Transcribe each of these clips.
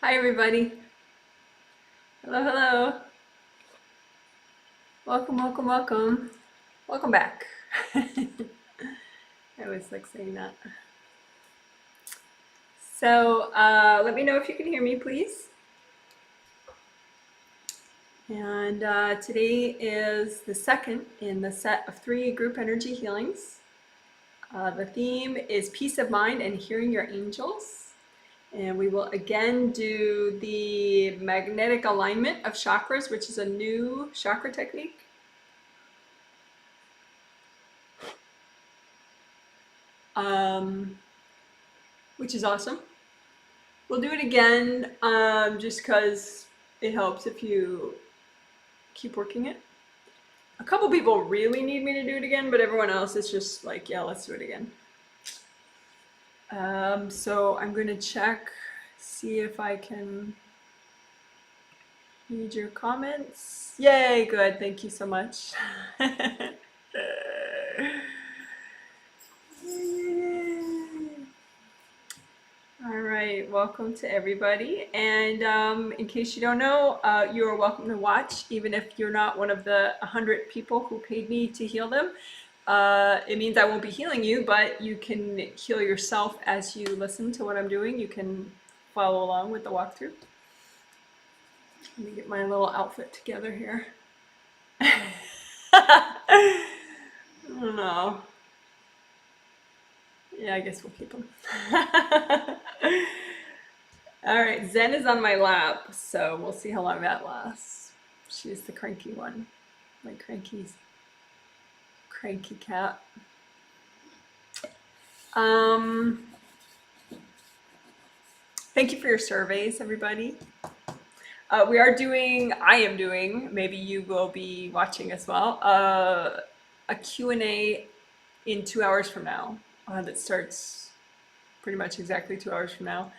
Hi everybody. Hello, hello. Welcome, welcome, welcome. Welcome back. I always like saying that. So let me know if you can hear me, please. And today is the second in the set of 3 group energy healings. The theme is peace of mind and hearing your angels. And we will again do the magnetic alignment of chakras, which is a new chakra technique. Which is awesome. We'll do it again just because it helps if you keep working it. A couple people really need me to do it again, but everyone else is just like, yeah, let's do it again. So I'm going to check, see if I can read your comments. Yay, good. Thank you so much. All right, welcome to everybody. And in case you don't know, you are welcome to watch, even if you're not one of the 100 people who paid me to heal them. It means I won't be healing you, but you can heal yourself as you listen to what I'm doing. You can follow along with the walkthrough. Let me get my little outfit together here. I don't know. Yeah, I guess we'll keep them. All right, Zen is on my lap, so we'll see how long that lasts. She's the cranky one, my cranky cat. Thank you for your surveys, everybody. I am doing, maybe you will be watching as well, a Q&A in 2 hours from now that starts pretty much exactly 2 hours from now,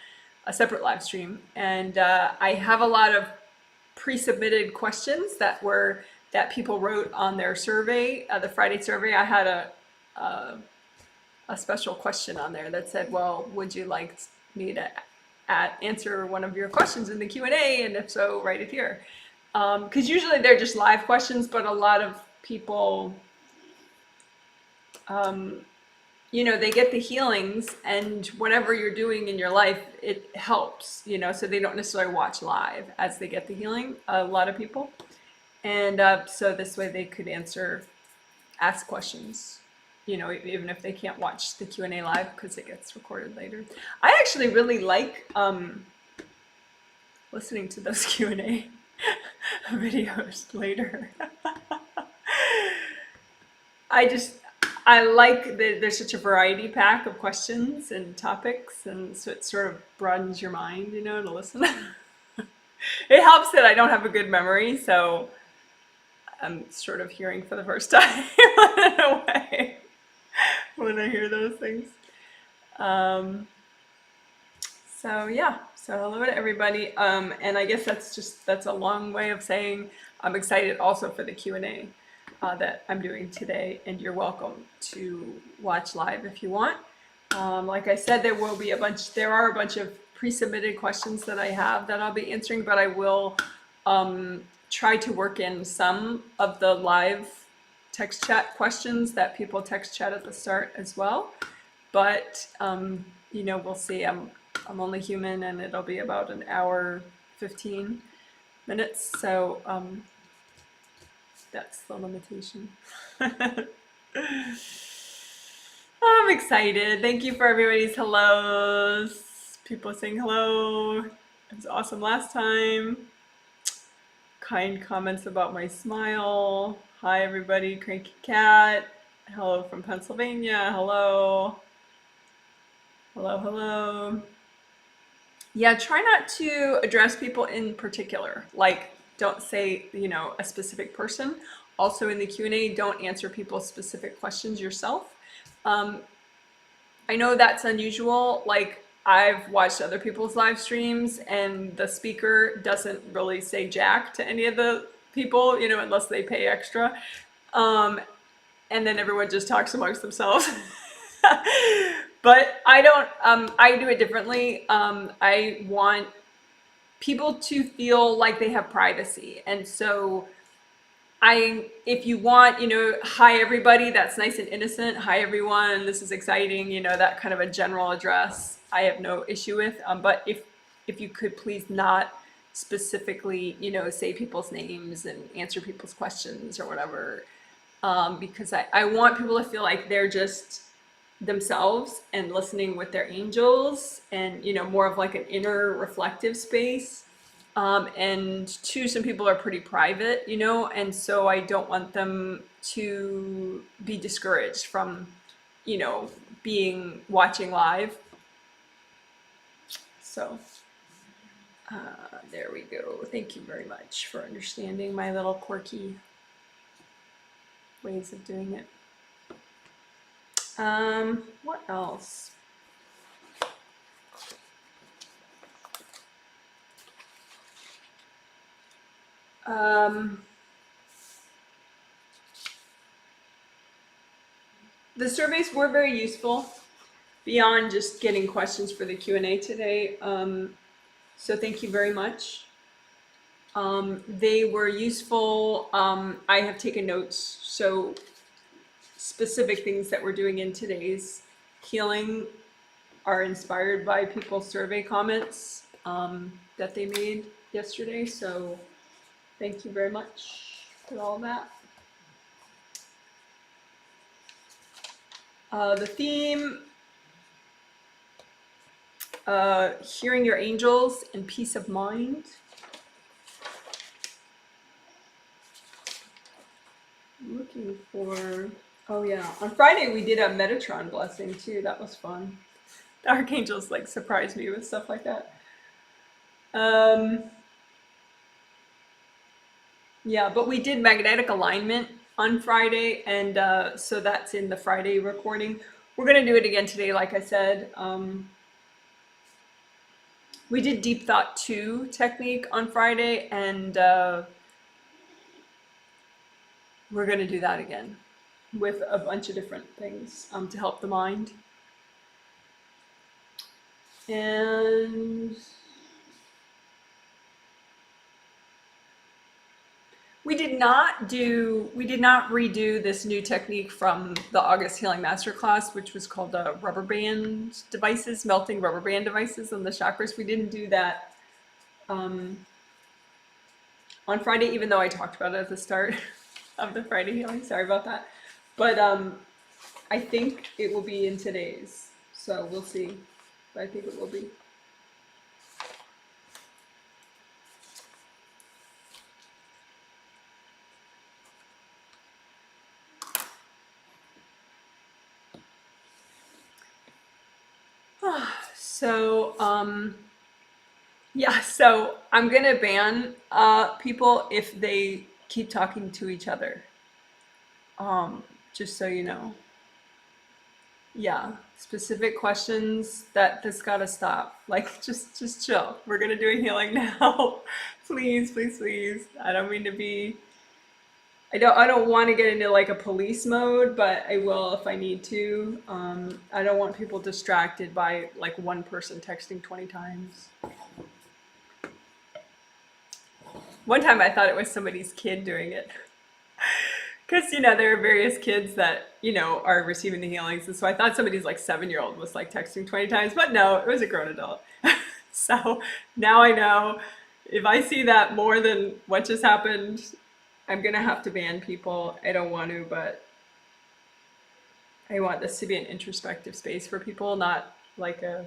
a separate live stream. And I have a lot of pre-submitted questions that people wrote on their survey, the Friday survey. I had a special question on there that said, well, would you like me to answer one of your questions in the Q&A, and if so, write it here. Because usually they're just live questions, but a lot of people, they get the healings, and whatever you're doing in your life, it helps, so they don't necessarily watch live as they get the healing, a lot of people. And so this way they could ask questions, even if they can't watch the Q&A live because it gets recorded later. I actually really like listening to those Q&A videos later. I like that there's such a variety pack of questions and topics, and so it sort of broadens your mind, to listen. It helps that I don't have a good memory, so I'm sort of hearing for the first time in a way when I hear those things. So yeah, so hello to everybody. And I guess that's a long way of saying I'm excited also for the Q&A that I'm doing today, and you're welcome to watch live if you want. Like I said, there are a bunch of pre-submitted questions that I have that I'll be answering, but I will try to work in some of the live text chat questions that people text chat at the start as well. But we'll see. I'm only human, and it'll be about an hour 15 minutes, so that's the limitation. I'm excited. Thank you for everybody's hellos. People saying hello. It was awesome last time. Kind comments about my smile. Hi everybody, Cranky Cat. Hello from Pennsylvania. Hello. Hello, hello. Yeah, try not to address people in particular. Like, don't say, a specific person. Also in the Q&A, don't answer people's specific questions yourself. I know that's unusual. Like, I've watched other people's live streams, and the speaker doesn't really say jack to any of the people, unless they pay extra. And then everyone just talks amongst themselves. But I don't, I do it differently. I want people to feel like they have privacy. And so if you want, hi everybody, that's nice and innocent. Hi everyone, this is exciting. That kind of a general address, I have no issue with. But if you could please not specifically, say people's names and answer people's questions or whatever, because I want people to feel like they're just themselves and listening with their angels, and more of like an inner reflective space. And two, some people are pretty private, and so I don't want them to be discouraged from, watching live. So there we go. Thank you very much for understanding my little quirky ways of doing it. What else? The surveys were very useful beyond just getting questions for the Q&A today. So thank you very much. They were useful. I have taken notes. So specific things that we're doing in today's healing are inspired by people's survey comments that they made yesterday. So thank you very much for all that. The theme, hearing your angels and peace of mind. I'm looking for, oh yeah, on Friday we did a Metatron blessing too. That was fun. The archangels like surprised me with stuff like that. Yeah, but we did magnetic alignment on Friday, and so that's in the Friday recording. We're gonna do it again today, like I said. We did Deep Thought 2 technique on Friday, and we're gonna do that again with a bunch of different things to help the mind. And we did not redo this new technique from the August Healing Masterclass, which was called rubber band devices, melting rubber band devices on the chakras. We didn't do that on Friday, even though I talked about it at the start of the Friday healing. Sorry about that. But I think it will be in today's. So we'll see. But I think it will be. So, yeah, so I'm gonna ban people if they keep talking to each other. Just so you know. Yeah, specific questions that's gotta stop. Like, just chill. We're gonna do a healing now. Please, please, please. I don't mean to be. I don't want to get into like a police mode, but I will if I need to. I don't want people distracted by like one person texting 20 times. One time I thought it was somebody's kid doing it. Because, there are various kids that, are receiving the healings. And so I thought somebody's like 7-year-old was like texting 20 times, but no, it was a grown adult. So now I know if I see that more than what just happened, I'm gonna have to ban people. I don't want to, but I want this to be an introspective space for people, not like a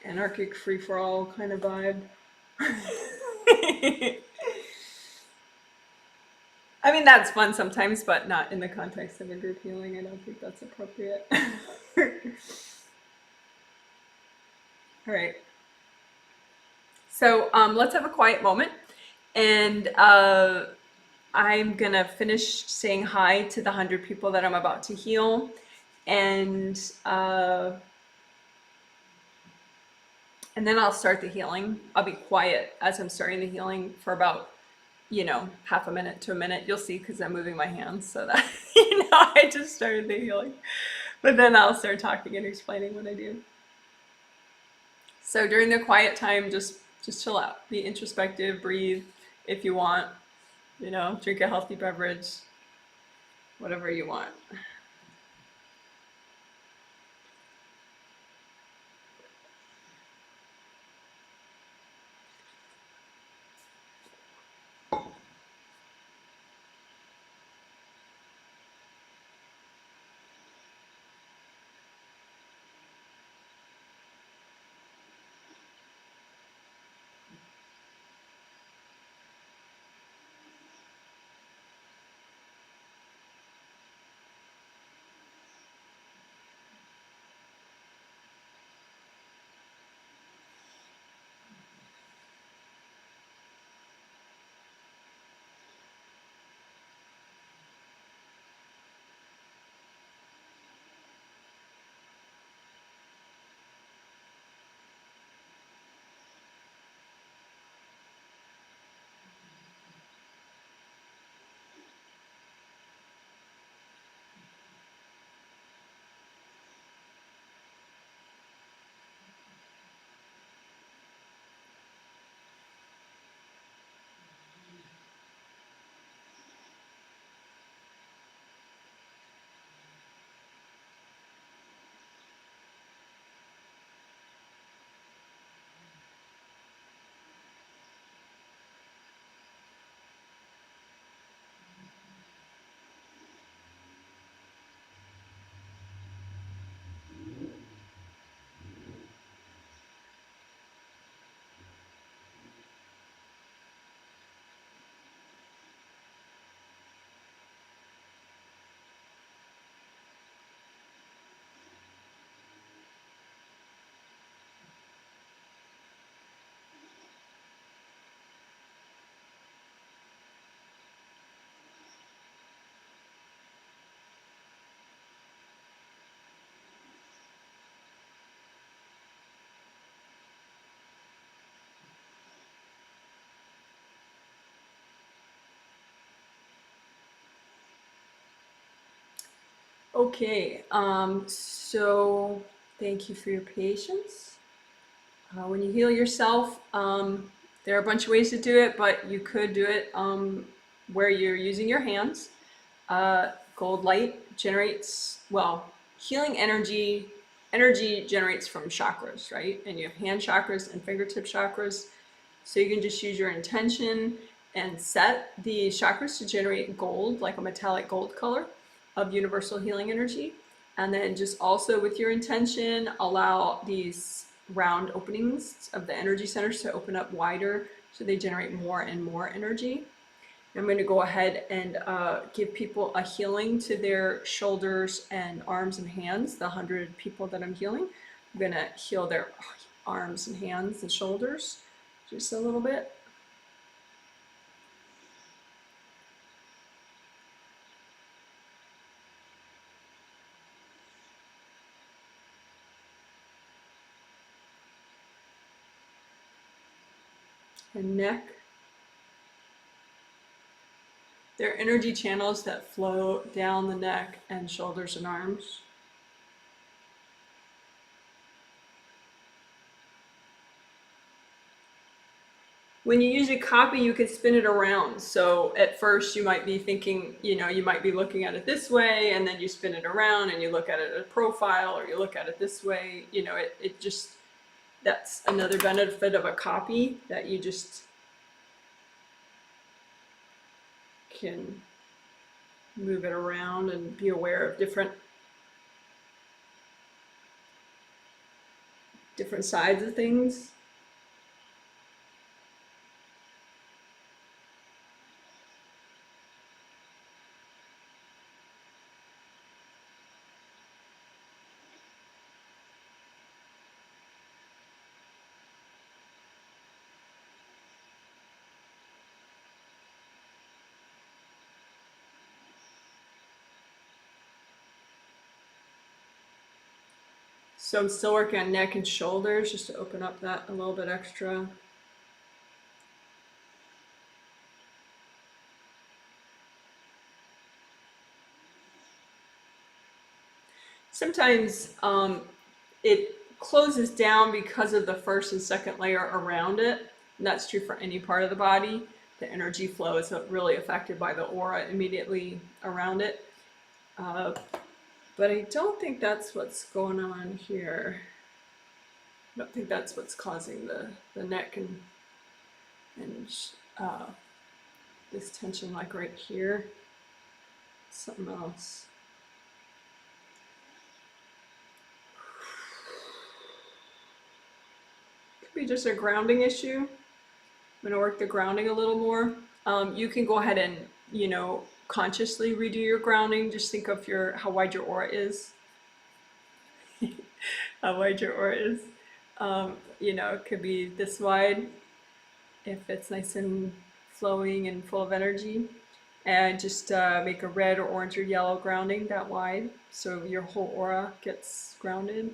anarchic free-for-all kind of vibe. I mean, that's fun sometimes, but not in the context of a group healing. I don't think that's appropriate. All right. So let's have a quiet moment. And I'm gonna finish saying hi to the 100 people that I'm about to heal. And then I'll start the healing. I'll be quiet as I'm starting the healing for about, half a minute to a minute. You'll see because I'm moving my hands so that, I just started the healing. But then I'll start talking and explaining what I do. So during the quiet time, just Just chill out, be introspective, breathe if you want, drink a healthy beverage, whatever you want. Okay, so thank you for your patience. When you heal yourself, there are a bunch of ways to do it, but you could do it where you're using your hands. Gold light generates, well, healing energy generates from chakras, right? And you have hand chakras and fingertip chakras. So you can just use your intention and set the chakras to generate gold, like a metallic gold color of universal healing energy. And then just also with your intention, allow these round openings of the energy centers to open up wider so they generate more and more energy. I'm going to go ahead and give people a healing to their shoulders and arms and hands, the 100 people that I'm healing. I'm going to heal their arms and hands and shoulders just a little bit. And neck. They're energy channels that flow down the neck and shoulders and arms. When you use a copy, you can spin it around. So at first you might be thinking, you might be looking at it this way, and then you spin it around and you look at it at a profile, or you look at it this way. It just, that's another benefit of a copy, that you just can move it around and be aware of different sides of things. So I'm still working on neck and shoulders just to open up that a little bit extra. Sometimes it closes down because of the first and second layer around it. And that's true for any part of the body. The energy flow is really affected by the aura immediately around it. But I don't think that's what's going on here. I don't think that's what's causing the neck and this tension, like right here. Something else. Could be just a grounding issue. I'm going to work the grounding a little more. You can go ahead and, you know, consciously redo your grounding. Just think of how wide your aura is. How wide your aura is. You know, it could be this wide if it's nice and flowing and full of energy. And just make a red or orange or yellow grounding that wide so your whole aura gets grounded.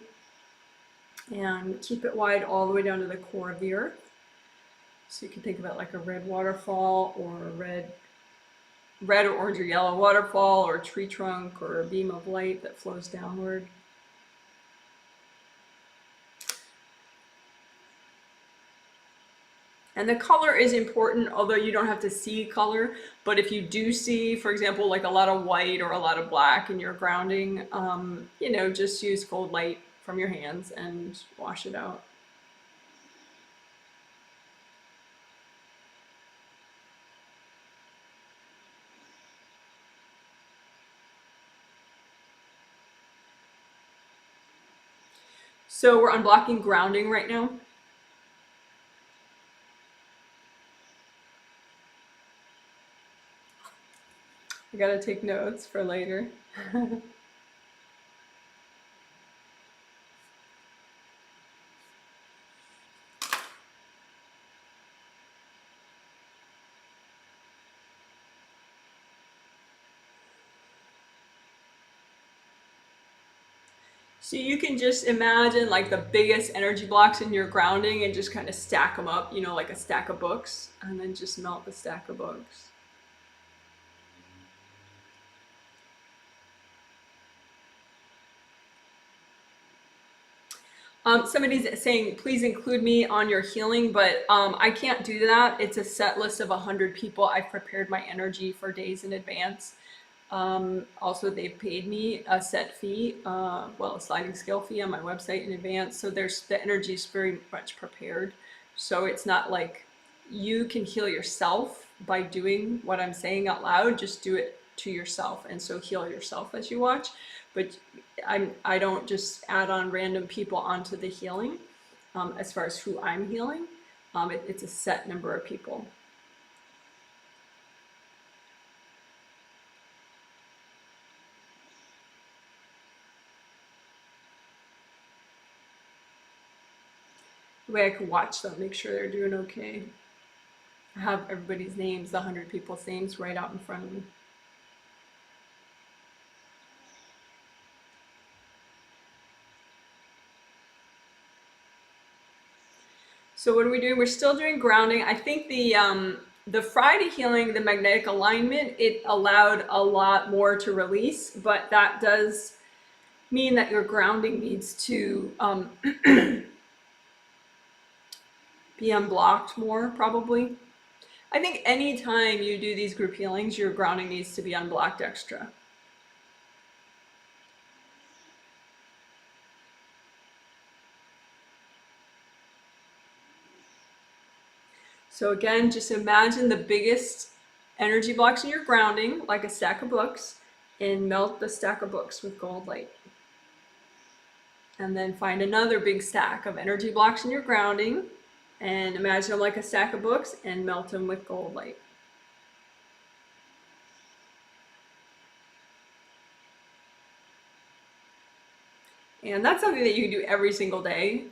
And keep it wide all the way down to the core of the earth. So you can think of it like a red waterfall, or a red or orange or yellow waterfall, or a tree trunk, or a beam of light that flows downward. And the color is important, although you don't have to see color. But if you do see, for example, like a lot of white or a lot of black in your grounding, you know, just use gold light from your hands and wash it out. So we're unblocking grounding right now. I gotta take notes for later. So you can just imagine like the biggest energy blocks in your grounding and just kind of stack them up, you know, like a stack of books, and then just melt the stack of books. Somebody's saying, please include me on your healing, but I can't do that. It's a set list of 100 people. I've prepared my energy for days in advance. Also, they've paid me a set fee, well, a sliding scale fee on my website in advance. So the energy is very much prepared. So it's not like you can heal yourself by doing what I'm saying out loud. Just do it to yourself, and so heal yourself as you watch. But I don't just add on random people onto the healing. As far as who I'm healing, it's a set number of people. The way I can watch them, make sure they're doing okay. I have everybody's names, the 100 people's names, right out in front of me. So what are we doing? We're still doing grounding. I think the Friday healing, the magnetic alignment, it allowed a lot more to release, but that does mean that your grounding needs to be unblocked more, probably. I think anytime you do these group healings, your grounding needs to be unblocked extra. So again, just imagine the biggest energy blocks in your grounding, like a stack of books, and melt the stack of books with gold light. And then find another big stack of energy blocks in your grounding, and imagine them like a stack of books, and melt them with gold light. And that's something that you can do every single day,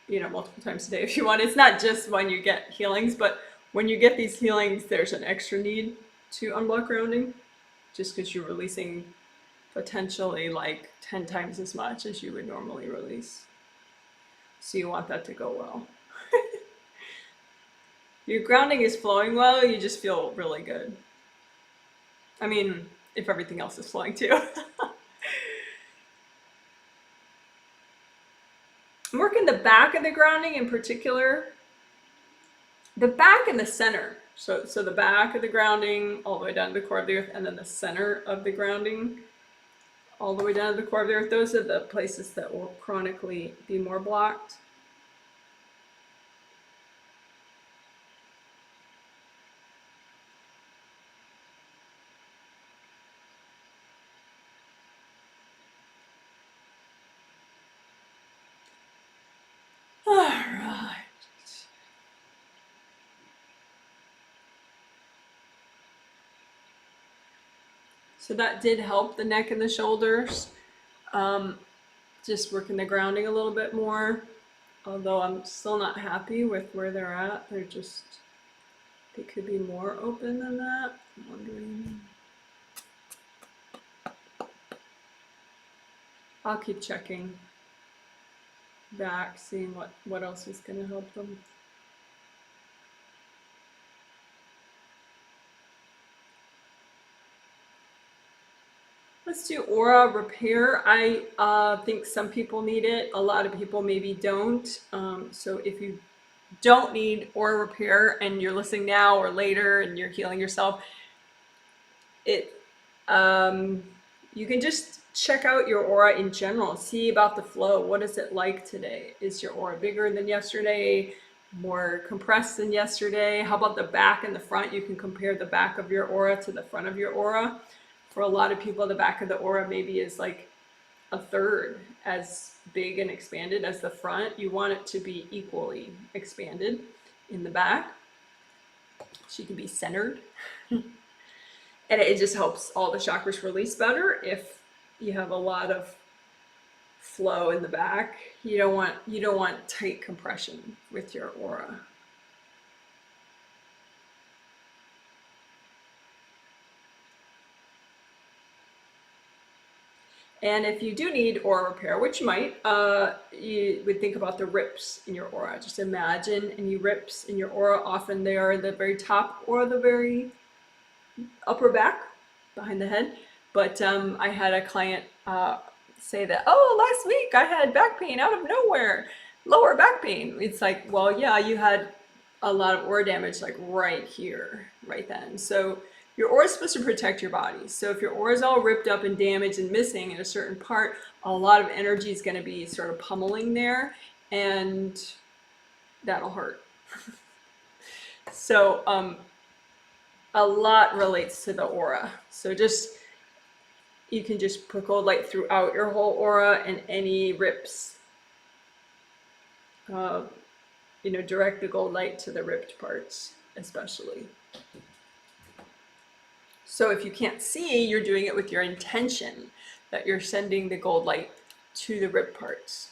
you know, multiple times a day if you want. It's not just when you get healings, but when you get these healings, there's an extra need to unblock grounding, just because you're releasing potentially like 10 times as much as you would normally release. So you want that to go well. Your grounding is flowing well, you just feel really good. I mean, if everything else is flowing too. back of the grounding in particular, the back and the center. So the back of the grounding all the way down to the core of the earth, and then the center of the grounding all the way down to the core of the earth. Those are the places that will chronically be more blocked. All right. So that did help the neck and the shoulders. Just working the grounding a little bit more. Although I'm still not happy with where they're at. They could be more open than that. I'm wondering. I'll keep checking back, seeing what else is going to help them. Let's do aura repair. I think some people need it. A lot of people maybe don't. So if you don't need aura repair and you're listening now or later and you're healing yourself, you can just check out your aura in general. See about the flow. What is it like today? Is your aura bigger than yesterday? More compressed than yesterday? How about the back and the front? You can compare the back of your aura to the front of your aura. For a lot of people, the back of the aura maybe is like a third as big and expanded as the front. You want it to be equally expanded in the back. So you can be centered. And it just helps all the chakras release better. If you have a lot of flow in the back, you don't want tight compression with your aura. And if you do need aura repair, which you might, you would think about the rips in your aura. Just imagine any rips in your aura. Often they are the very top or the very upper back, behind the head. But I had a client say that, oh, last week I had back pain out of nowhere, lower back pain. It's like, well, yeah, you had a lot of aura damage like right here, right then. So your aura is supposed to protect your body. So if your aura is all ripped up and damaged and missing in a certain part, a lot of energy is going to be sort of pummeling there, and that'll hurt. So a lot relates to the aura. So you can just put gold light throughout your whole aura, and any rips, direct the gold light to the ripped parts, especially. So if you can't see, you're doing it with your intention that you're sending the gold light to the ripped parts.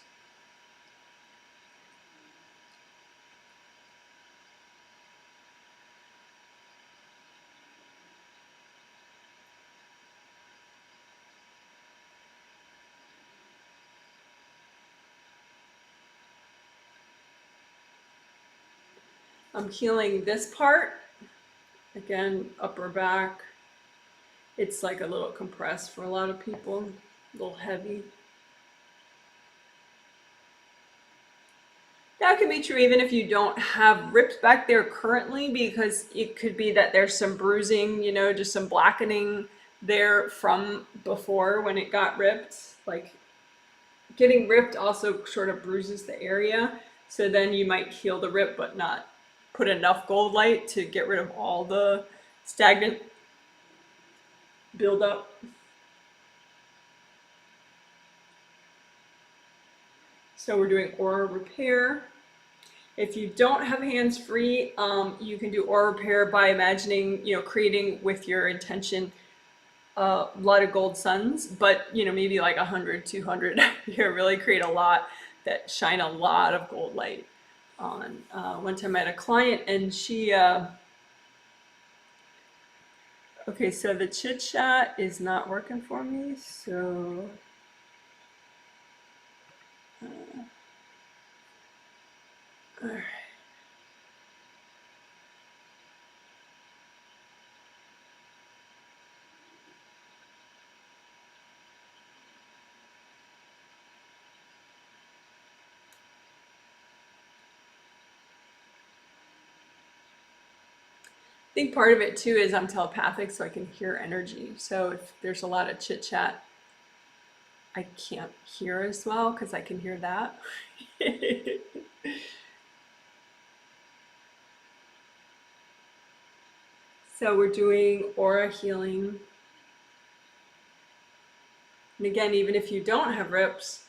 I'm healing this part, again, upper back. It's like a little compressed for a lot of people, a little heavy. That can be true even if you don't have rips back there currently, because it could be that there's some bruising, just some blackening there from before when it got ripped. Like getting ripped also sort of bruises the area. So then you might heal the rip but not put enough gold light to get rid of all the stagnant buildup. So we're doing aura repair. If you don't have hands free, you can do aura repair by imagining, creating with your intention a lot of gold suns, but maybe like 100, 200. You really create a lot that shine a lot of gold light on. One time I had a client and she, okay, so the chit chat is not working for me, so all right. I think part of it too is I'm telepathic, so I can hear energy. So if there's a lot of chit chat, I can't hear as well because I can hear that. So we're doing aura healing. And again, even if you don't have rips,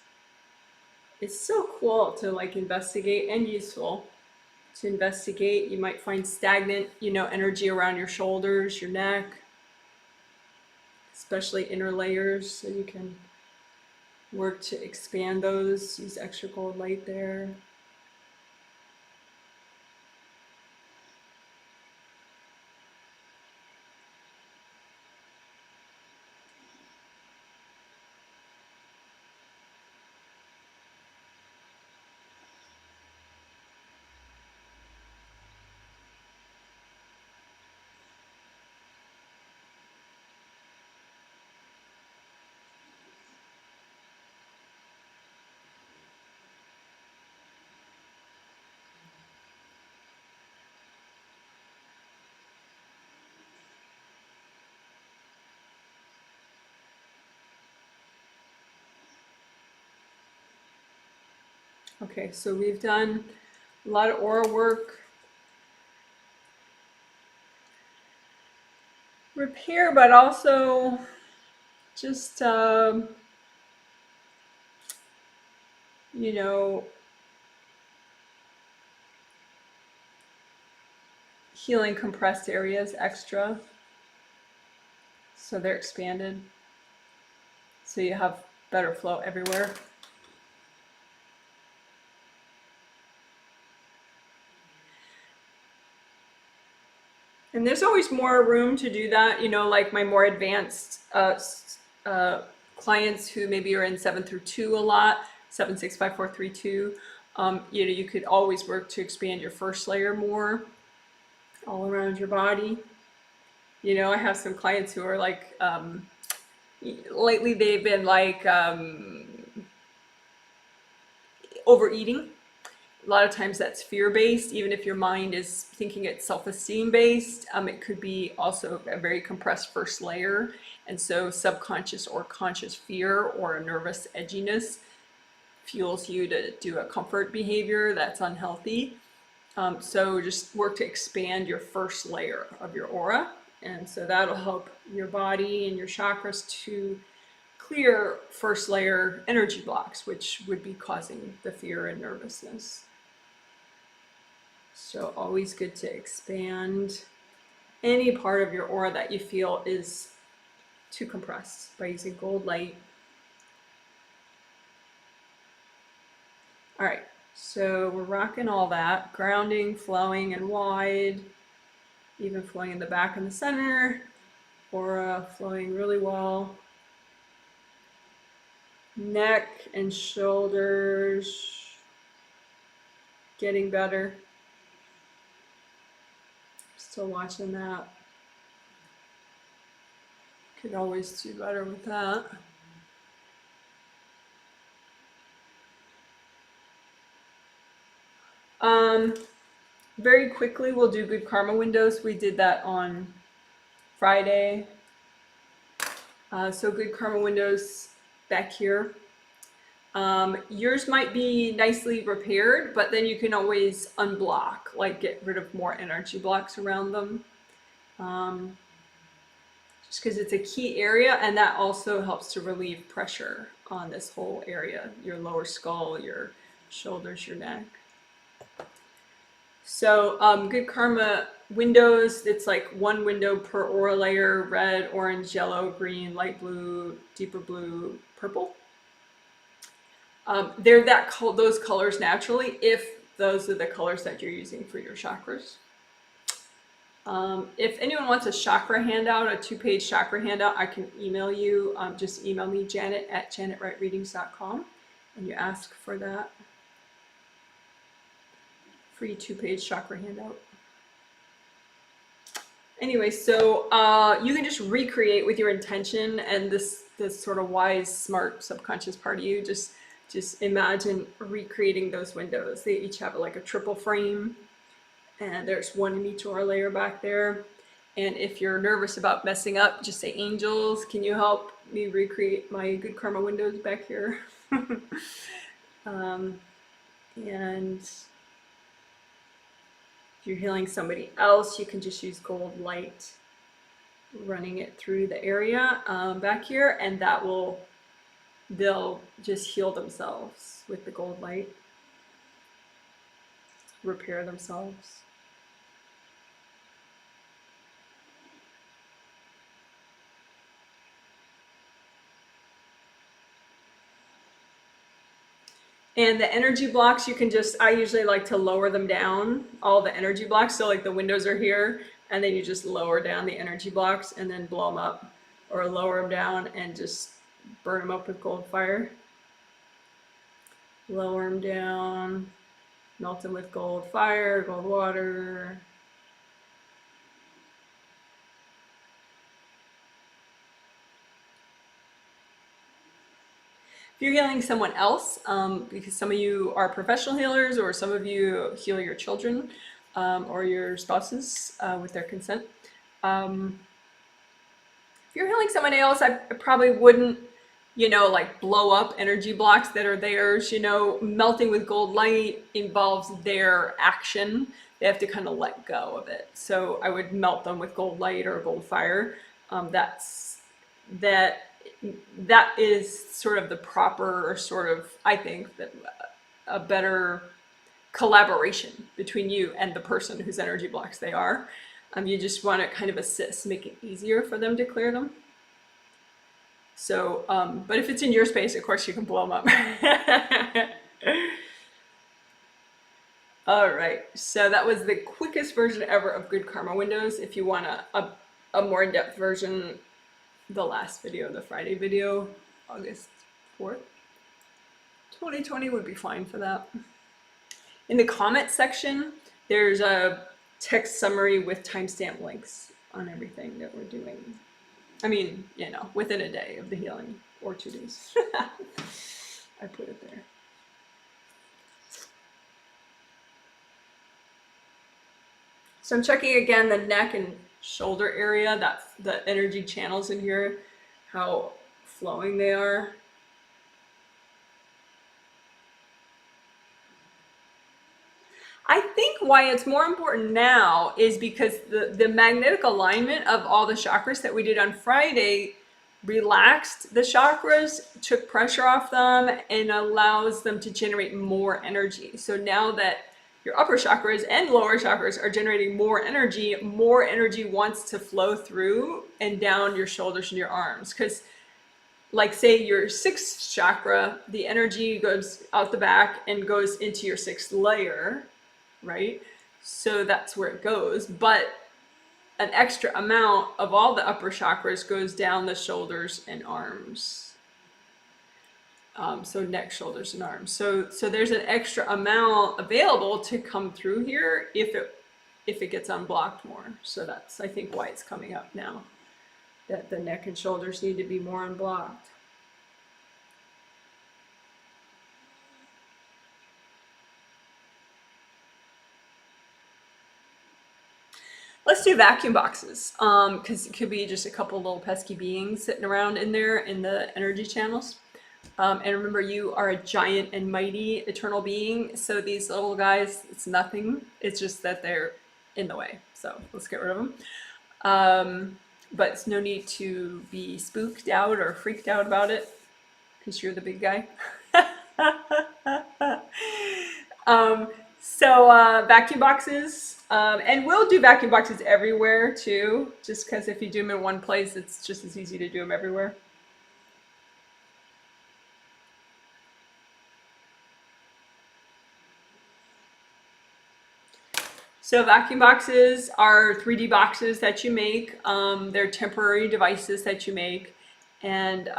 it's so cool to like investigate and useful to investigate. You might find stagnant, energy around your shoulders, your neck, especially inner layers, so you can work to expand those. Use extra gold light there. Okay, so we've done a lot of aura work. Repair, but also just, healing compressed areas extra. So they're expanded. So you have better flow everywhere. And there's always more room to do that, like my more advanced clients who maybe are in 7 through 2 a lot, 7, 6, 5, 4, 3, 2. You could always work to expand your first layer more all around your body. I have some clients who are like, lately they've been like overeating. A lot of times that's fear-based. Even if your mind is thinking it's self-esteem based, it could be also a very compressed first layer. And so subconscious or conscious fear or a nervous edginess fuels you to do a comfort behavior that's unhealthy. So just work to expand your first layer of your aura. And so that'll help your body and your chakras to clear first layer energy blocks, which would be causing the fear and nervousness. So always good to expand any part of your aura that you feel is too compressed by using gold light. All right, so we're rocking all that, grounding, flowing, and wide, even flowing in the back and the center, aura flowing really well. Neck and shoulders getting better. Still watching that. Could always do better with that. Very quickly, we'll do good karma windows. We did that on Friday. So good karma windows back here. Yours might be nicely repaired, but then you can always unblock, like get rid of more energy blocks around them. Just because it's a key area, and that also helps to relieve pressure on this whole area, your lower skull, your shoulders, your neck. So good karma windows, it's like one window per aura layer: red, orange, yellow, green, light blue, deeper blue, purple. They're those colors naturally if those are the colors that you're using for your chakras. If anyone wants a chakra handout, a 2-page chakra handout, I can email you. Just email me, janet@janetwrightreadings.com, and you ask for that free 2-page chakra handout. Anyway, so you can just recreate with your intention and this sort of wise, smart, subconscious part of you. Just imagine recreating those windows. They each have like a triple frame, And there's one in each aura layer back there. And if you're nervous about messing up, just say, angels, can you help me recreate my good karma windows back here? And if you're healing somebody else, you can just use gold light, running it through the area back here, and they'll just heal themselves with the gold light, repair themselves. And the energy blocks, you can just, I usually like to lower them down, all the energy blocks. So like the windows are here, and then you just lower down the energy blocks and then blow them up, or lower them down and just burn them up with gold fire. Lower them down, melt them with gold fire, gold water. If you're healing someone else, because some of you are professional healers, or some of you heal your children or your spouses with their consent. If you're healing someone else, I probably wouldn't, like blow up energy blocks that are theirs. Melting with gold light involves their action. They have to kind of let go of it. So I would melt them with gold light or gold fire. That is sort of the proper, or sort of, I think, that a better collaboration between you and the person whose energy blocks they are. You just want to kind of assist, make it easier for them to clear them. So, but if it's in your space, of course, you can blow them up. All right, so that was the quickest version ever of Good Karma Windows. If you want a more in-depth version, the last video, the Friday video, August 4th, 2020 would be fine for that. In the comment section, there's a text summary with timestamp links on everything that we're doing. I mean, within a day of the healing, or 2 days. I put it there. So I'm checking again the neck and shoulder area, that's the energy channels in here, how flowing they are. I think why it's more important now is because the magnetic alignment of all the chakras that we did on Friday relaxed the chakras, took pressure off them, and allows them to generate more energy. So now that your upper chakras and lower chakras are generating more energy wants to flow through and down your shoulders and your arms. Because like say your 6th chakra, the energy goes out the back and goes into your 6th layer, right? So that's where it goes. But an extra amount of all the upper chakras goes down the shoulders and arms. So neck, shoulders, and arms. So there's an extra amount available to come through here if it gets unblocked more. So that's, I think, why it's coming up now, that the neck and shoulders need to be more unblocked. Let's do vacuum boxes, because it could be just a couple little pesky beings sitting around in there in the energy channels. And remember, you are a giant and mighty eternal being. So these little guys, it's nothing. It's just that they're in the way. So let's get rid of them. But it's no need to be spooked out or freaked out about it, because you're the big guy. Vacuum boxes. And we'll do vacuum boxes everywhere too, just because if you do them in one place, it's just as easy to do them everywhere. So vacuum boxes are 3D boxes that you make. They're temporary devices that you make, and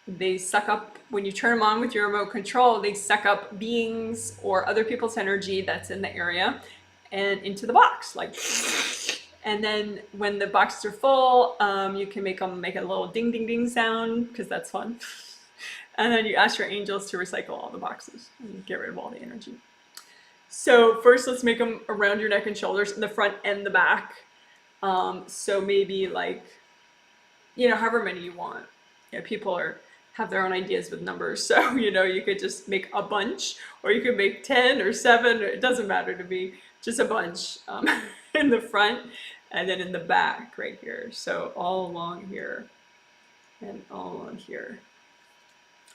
they suck up, when you turn them on with your remote control, they suck up beings or other people's energy that's in the area and into the box, like, and then when the boxes are full, you can make them make a little ding ding ding sound, because that's fun. And then you ask your angels to recycle all the boxes and get rid of all the energy. So first, let's make them around your neck and shoulders, in the front and the back. So maybe like, however many you want. People have their own ideas with numbers. So, you could just make a bunch, or you could make 10 or 7, or it doesn't matter to me, just a bunch in the front and then in the back right here. So all along here and all along here.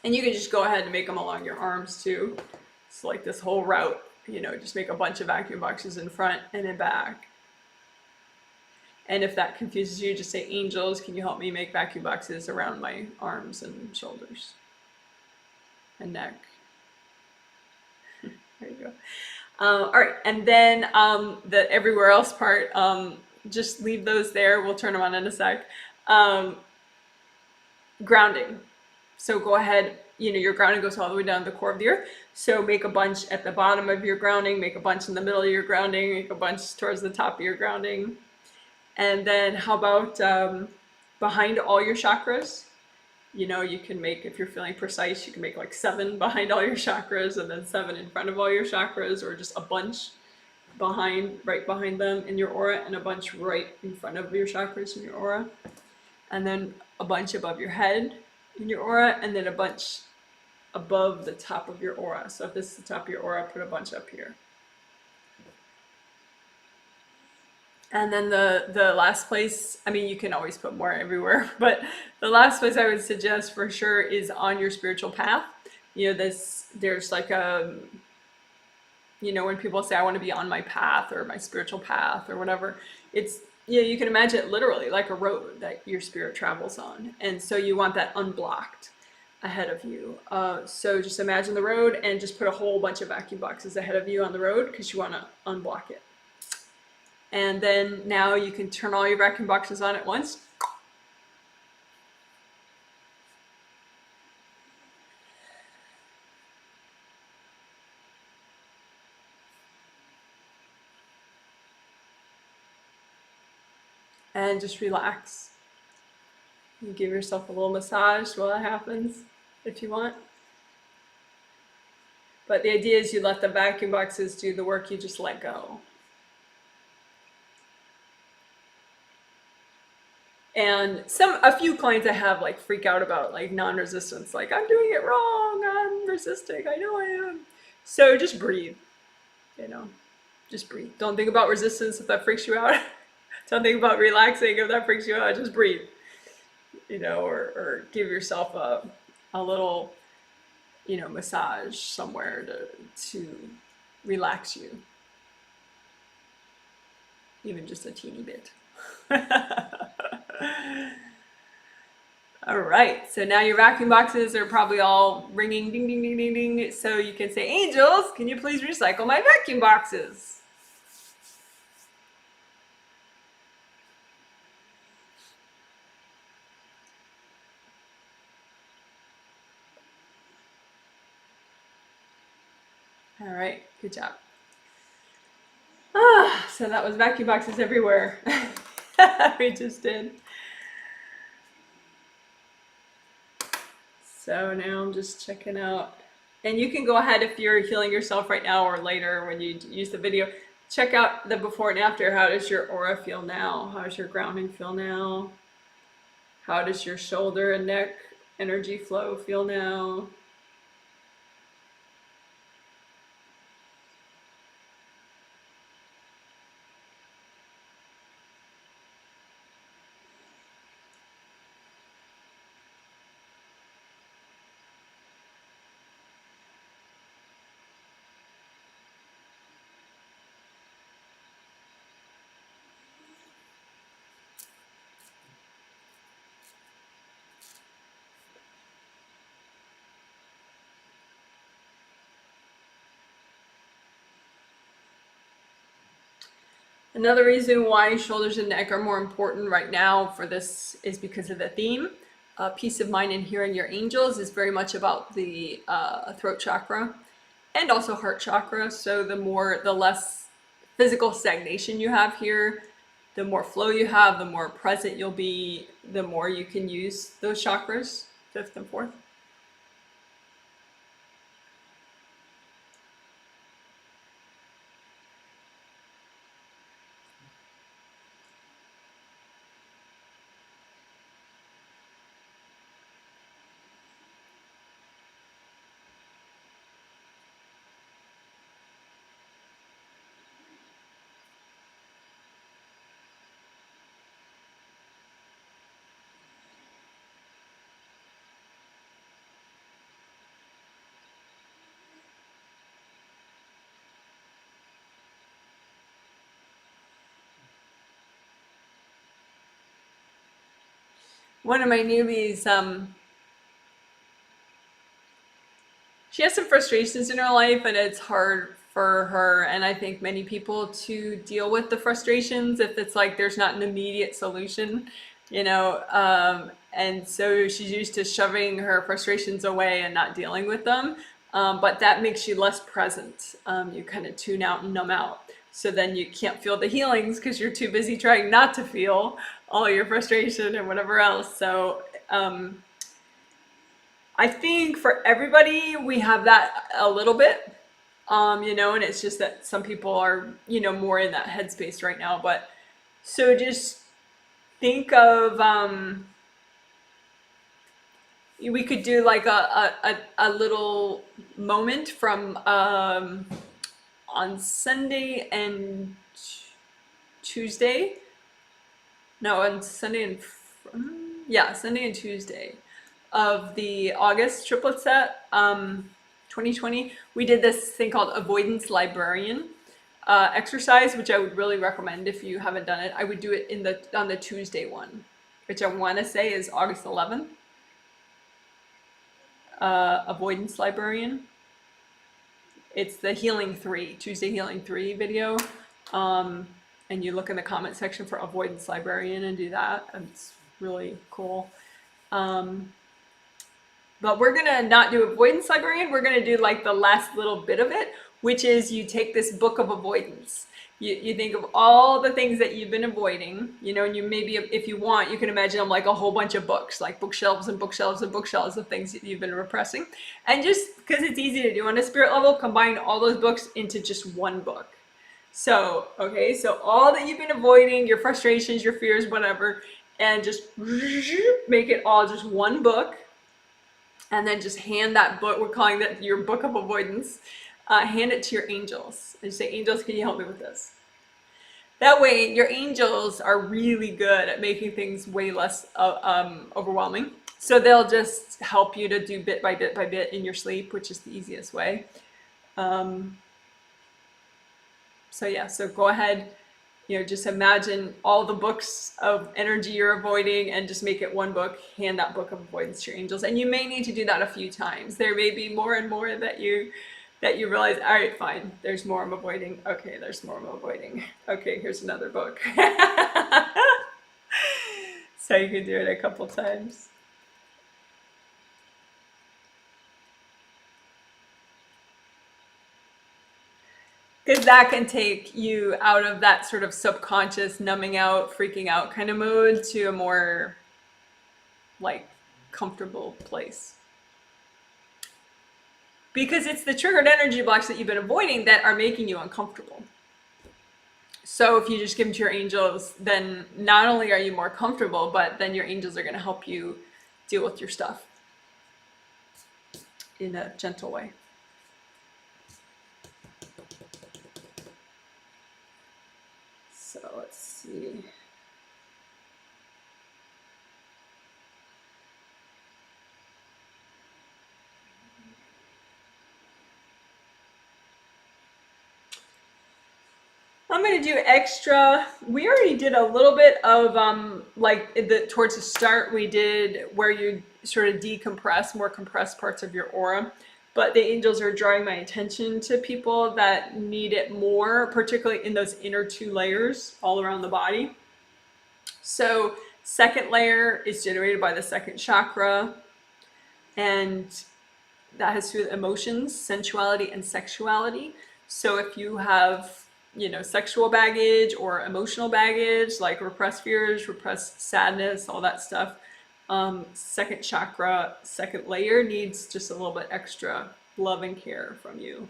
And you can just go ahead and make them along your arms too. It's like this whole route, just make a bunch of vacuum boxes in front and in back. And if that confuses you, just say, angels, can you help me make vacuum boxes around my arms and shoulders and neck? There you go. All right, and then the everywhere else part, just leave those there. We'll turn them on in a sec. Grounding. So go ahead, your grounding goes all the way down to the core of the earth. So make a bunch at the bottom of your grounding, make a bunch in the middle of your grounding, make a bunch towards the top of your grounding. And then how about behind all your chakras? You can make, if you're feeling precise, you can make like 7 behind all your chakras, and then 7 in front of all your chakras, or just a bunch right behind them in your aura, and a bunch right in front of your chakras in your aura. And then a bunch above your head in your aura, and then a bunch above the top of your aura. So if this is the top of your aura, put a bunch up here. And then the last place, you can always put more everywhere, but the last place I would suggest for sure is on your spiritual path. There's like when people say, I want to be on my path or my spiritual path or whatever, it's, you can imagine it literally like a road that your spirit travels on. And so you want that unblocked ahead of you. So just imagine the road and just put a whole bunch of vacuum boxes ahead of you on the road, because you want to unblock it. And then now you can turn all your vacuum boxes on at once. And just relax. You give yourself a little massage while that happens, if you want. But the idea is you let the vacuum boxes do the work, you just let go. And a few clients I have like freak out about like non-resistance, like I'm doing it wrong, I'm resisting, I know I am. So just breathe, just breathe. Don't think about resistance if that freaks you out. Don't think about relaxing if that freaks you out, just breathe. Or give yourself a little, massage somewhere to relax you. Even just a teeny bit. All right, so now your vacuum boxes are probably all ringing, ding, ding, ding, ding, ding. So you can say, angels, can you please recycle my vacuum boxes? All right, good job. So that was vacuum boxes everywhere. We just did. So now I'm just checking out. And you can go ahead, if you're healing yourself right now or later when you use the video, check out the before and after. How does your aura feel now? How does your grounding feel now? How does your shoulder and neck energy flow feel now? Another reason why shoulders and neck are more important right now for this is because of the theme. Peace of mind and hearing your angels is very much about the throat chakra and also heart chakra. So the less physical stagnation you have here, the more flow you have, the more present you'll be, the more you can use those chakras, 5th and 4th. one of my newbies, she has some frustrations in her life, and it's hard for her, and I think many people, to deal with the frustrations if it's like there's not an immediate solution, you know. And so she's used to shoving her frustrations away and not dealing with them. But that makes you less present. You kind of tune out and numb out. So then you can't feel the healings because you're too busy trying not to feel all your frustration and whatever else. So I think for everybody, we have that a little bit, you know, and it's just that some people are, you know, more in that headspace right now. But so just think of, we could do like a little moment from on Sunday and Tuesday. No, on Sunday and, yeah, Sunday and Tuesday of the August triplet set, 2020, we did this thing called Avoidance Librarian exercise, which I would really recommend if you haven't done it. I would do it in the on the Tuesday one, which I want to say is August 11th. Avoidance Librarian. It's the Healing 3, Tuesday Healing 3 video. And you look in the comment section for Avoidance Librarian and do that. It's really cool. But we're gonna not do Avoidance Librarian. We're gonna do like the last little bit of it, which is you take this book of avoidance. You think of all the things that you've been avoiding, you know, and you maybe, if you want, you can imagine them like a whole bunch of books, like bookshelves and bookshelves and bookshelves of things that you've been repressing. And just because it's easy to do on a spirit level, combine all those books into just one book. So, okay, so all that you've been avoiding, your frustrations, your fears, whatever, and just make it all just one book. And then just hand that book, we're calling that your book of avoidance, hand it to your angels. And say, angels, can you help me with this? That way, your angels are really good at making things way less overwhelming. So they'll just help you to do bit by bit by bit in your sleep, which is the easiest way. So yeah, so go ahead, you know, just imagine all the books of energy you're avoiding and just make it one book. Hand that book of avoidance to your angels. And you may need to do that a few times. There may be more and more that you realize, all right, fine, there's more I'm avoiding. Okay, there's more I'm avoiding. Okay, here's another book. So you can do it a couple times. Because that can take you out of that sort of subconscious numbing out, freaking out kind of mode to a more like comfortable place. Because it's the triggered energy blocks that you've been avoiding that are making you uncomfortable. So if you just give them to your angels, then not only are you more comfortable, but then your angels are going to help you deal with your stuff in a gentle way. So let's see. I'm going to do extra. We already did a little bit of like towards the start we did where you sort of decompress, more compressed parts of your aura. But the angels are drawing my attention to people that need it more, particularly in those inner two layers all around the body. So second layer is generated by the second chakra, and that has to do with emotions, sensuality, and sexuality. So if you have, you know, sexual baggage or emotional baggage, like repressed fears, repressed sadness, all that stuff, second chakra, second layer needs just a little bit extra love and care from you.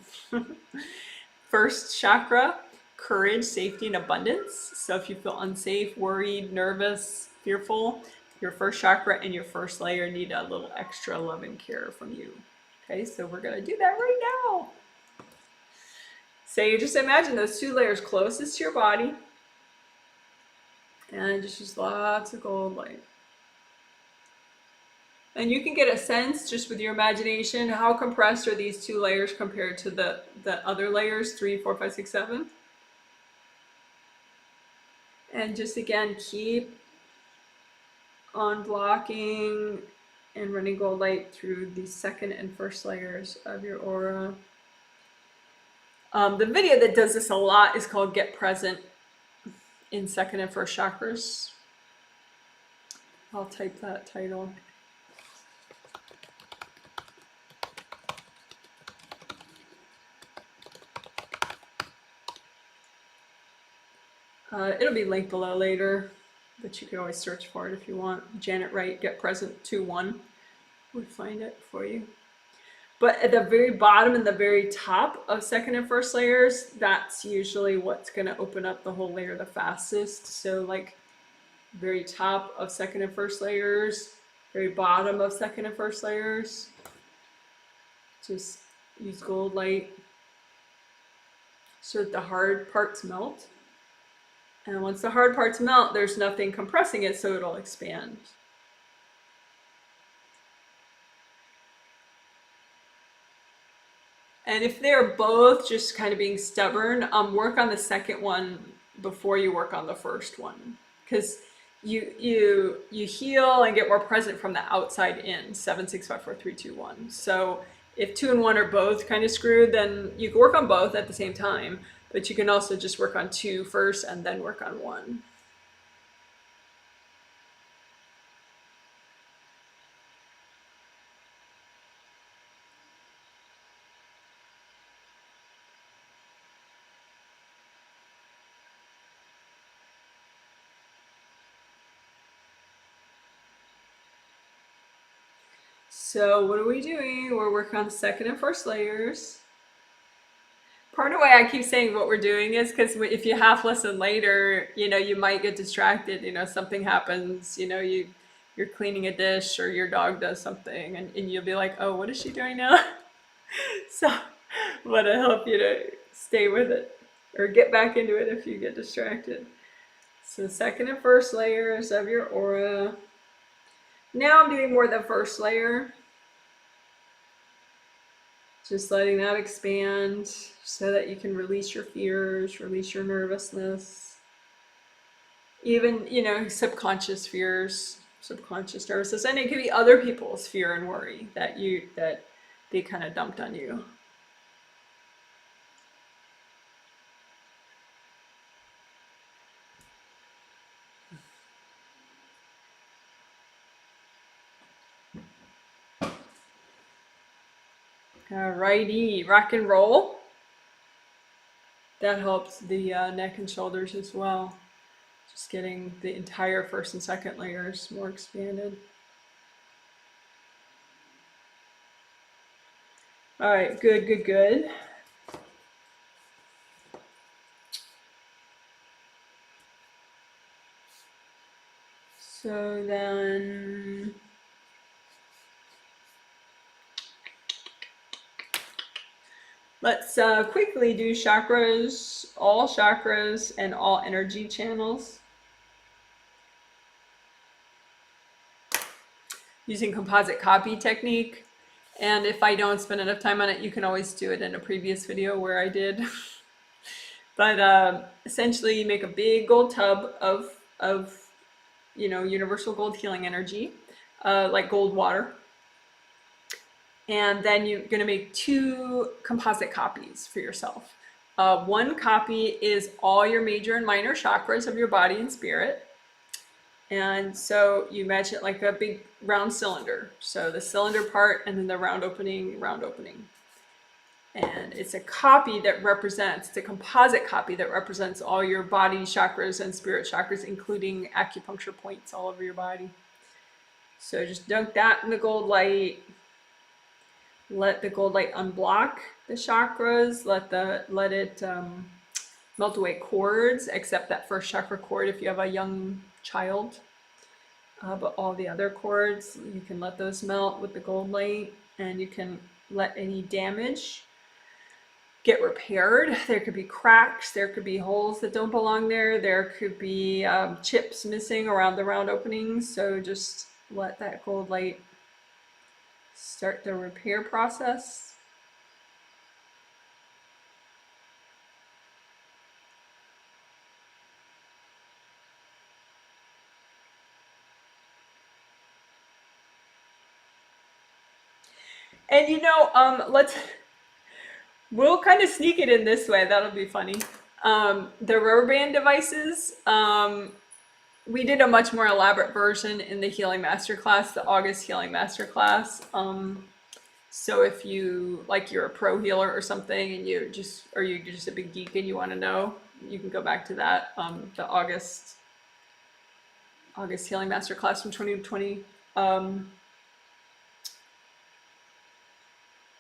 First chakra, courage, safety, and abundance. So if you feel unsafe, worried, nervous, fearful, your first chakra and your first layer need a little extra love and care from you. Okay, so we're gonna do that right now. So you just imagine those two layers closest to your body, and just use lots of gold light. And you can get a sense just with your imagination, how compressed are these two layers compared to the other layers, 3, 4, 5, 6, 7. And just again, keep on blocking and running gold light through the second and first layers of your aura. The video that does this a lot is called Get Present in second and first chakras. I'll type that title. It'll be linked below later, but you can always search for it if you want. Janet Wright, Get Present 2-1 would find it for you. But at the very bottom and the very top of second and first layers, that's usually what's going to open up the whole layer the fastest. So like very top of second and first layers, very bottom of second and first layers, just use gold light so that the hard parts melt. And once the hard parts melt, there's nothing compressing it, so it'll expand. And if they're both just kind of being stubborn, work on the second one before you work on the first one, because you heal and get more present from the outside in. 7, 6, 5, 4, 3, 2, 1. So if 2 and 1 are both kind of screwed, then you can work on both at the same time, but you can also just work on 2 first and then work on 1. So what are we doing? We're working on the second and first layers. Part of why I keep saying what we're doing is because if you half listen later, you might get distracted. Something happens. You're cleaning a dish or your dog does something, and you'll be like, "Oh, what is she doing now?" So, I want to help you to stay with it or get back into it if you get distracted. So, second and first layers of your aura. Now I'm doing more than first layer. Just letting that expand so that you can release your fears, release your nervousness. Even, subconscious fears, subconscious nervousness. And it could be other people's fear and worry that they kind of dumped on you. Alrighty, rock and roll. That helps the neck and shoulders as well. Just getting the entire first and second layers more expanded. All right, good, good, good. So then let's quickly do chakras, and all energy channels. Using composite copy technique. And if I don't spend enough time on it, you can always do it in a previous video where I did. But essentially you make a big gold tub of universal gold healing energy, like gold water. And then you're going to make 2 composite copies for yourself. One copy is all your major and minor chakras of your body and spirit. And so you imagine it like a big round cylinder. So the cylinder part and then the round opening. And it's a copy that represents, it's a composite copy that represents all your body chakras and spirit chakras, including acupuncture points all over your body. So just dunk that in the gold light. Let the gold light unblock the chakras. Let it melt away cords, except that first chakra cord if you have a young child. But all the other cords, you can let those melt with the gold light, and you can let any damage get repaired. There could be cracks, there could be holes that don't belong there, there could be chips missing around the round openings. So just let that gold light start the repair process. And we'll kind of sneak it in this way. That'll be funny. The rubber band devices, we did a much more elaborate version in the Healing Masterclass, the August Healing Masterclass. So if you're a pro healer or something, and you're just a big geek and you want to know, you can go back to that, the August Healing Masterclass from 2020. But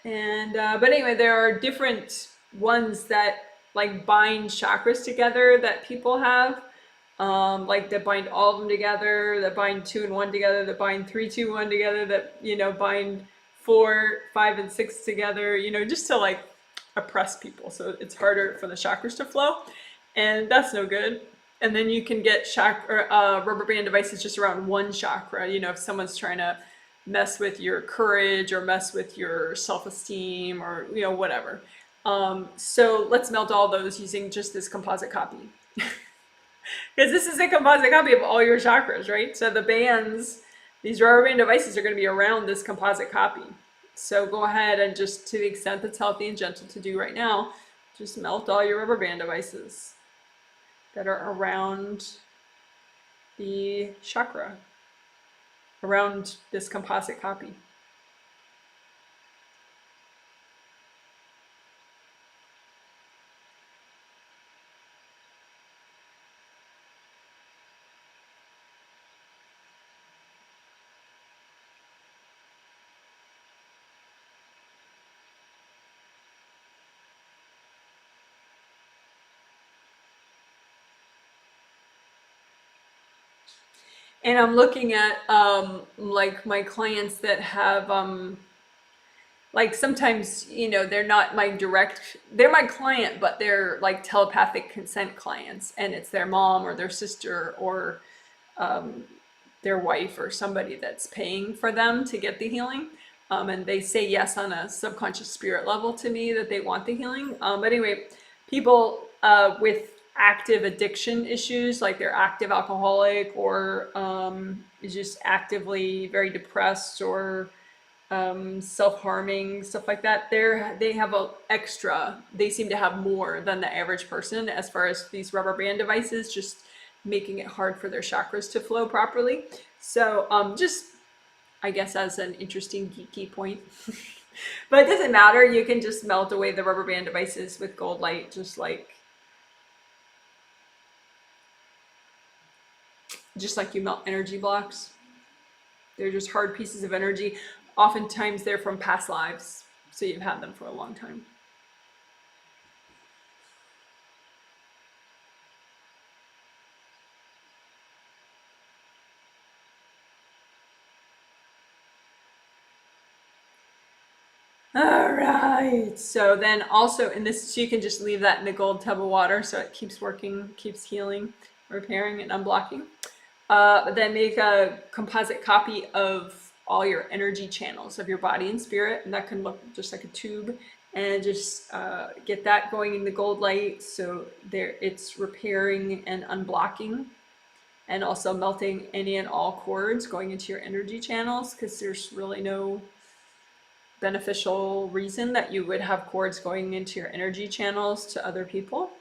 anyway, there are different ones that like bind chakras together that people have. Like that bind all of them together, that bind 2 and 1 together, that bind 3, 2, 1 together, that bind 4, 5, and 6 together, just to like oppress people. So it's harder for the chakras to flow, and that's no good. And then you can get rubber band devices just around one chakra. If someone's trying to mess with your courage or mess with your self-esteem or whatever. So let's melt all those using just this composite copy. Because this is a composite copy of all your chakras, right? So the bands, these rubber band devices are going to be around this composite copy. So go ahead and just, to the extent that's healthy and gentle to do right now, just melt all your rubber band devices that are around the chakra, around this composite copy. And I'm looking at like my clients that have like sometimes they're not they're my client, but they're like telepathic consent clients, and it's their mom or their sister or their wife or somebody that's paying for them to get the healing. And they say yes on a subconscious spirit level to me that they want the healing. But anyway, people with active addiction issues, like they're active alcoholic or is just actively very depressed or self-harming, stuff like that, they seem to have more than the average person as far as these rubber band devices, just making it hard for their chakras to flow properly. So just, I guess, as an interesting geeky point. But it doesn't matter, you can just melt away the rubber band devices with gold light, just like you melt energy blocks. They're just hard pieces of energy. Oftentimes they're from past lives, so you've had them for a long time. All right, so then also in this, so you can just leave that in the gold tub of water so it keeps working, keeps healing, repairing, and unblocking. But then make a composite copy of all your energy channels of your body and spirit, and that can look just like a tube, and just get that going in the gold light, so there it's repairing and unblocking, and also melting any and all cords going into your energy channels, because there's really no beneficial reason that you would have cords going into your energy channels to other people.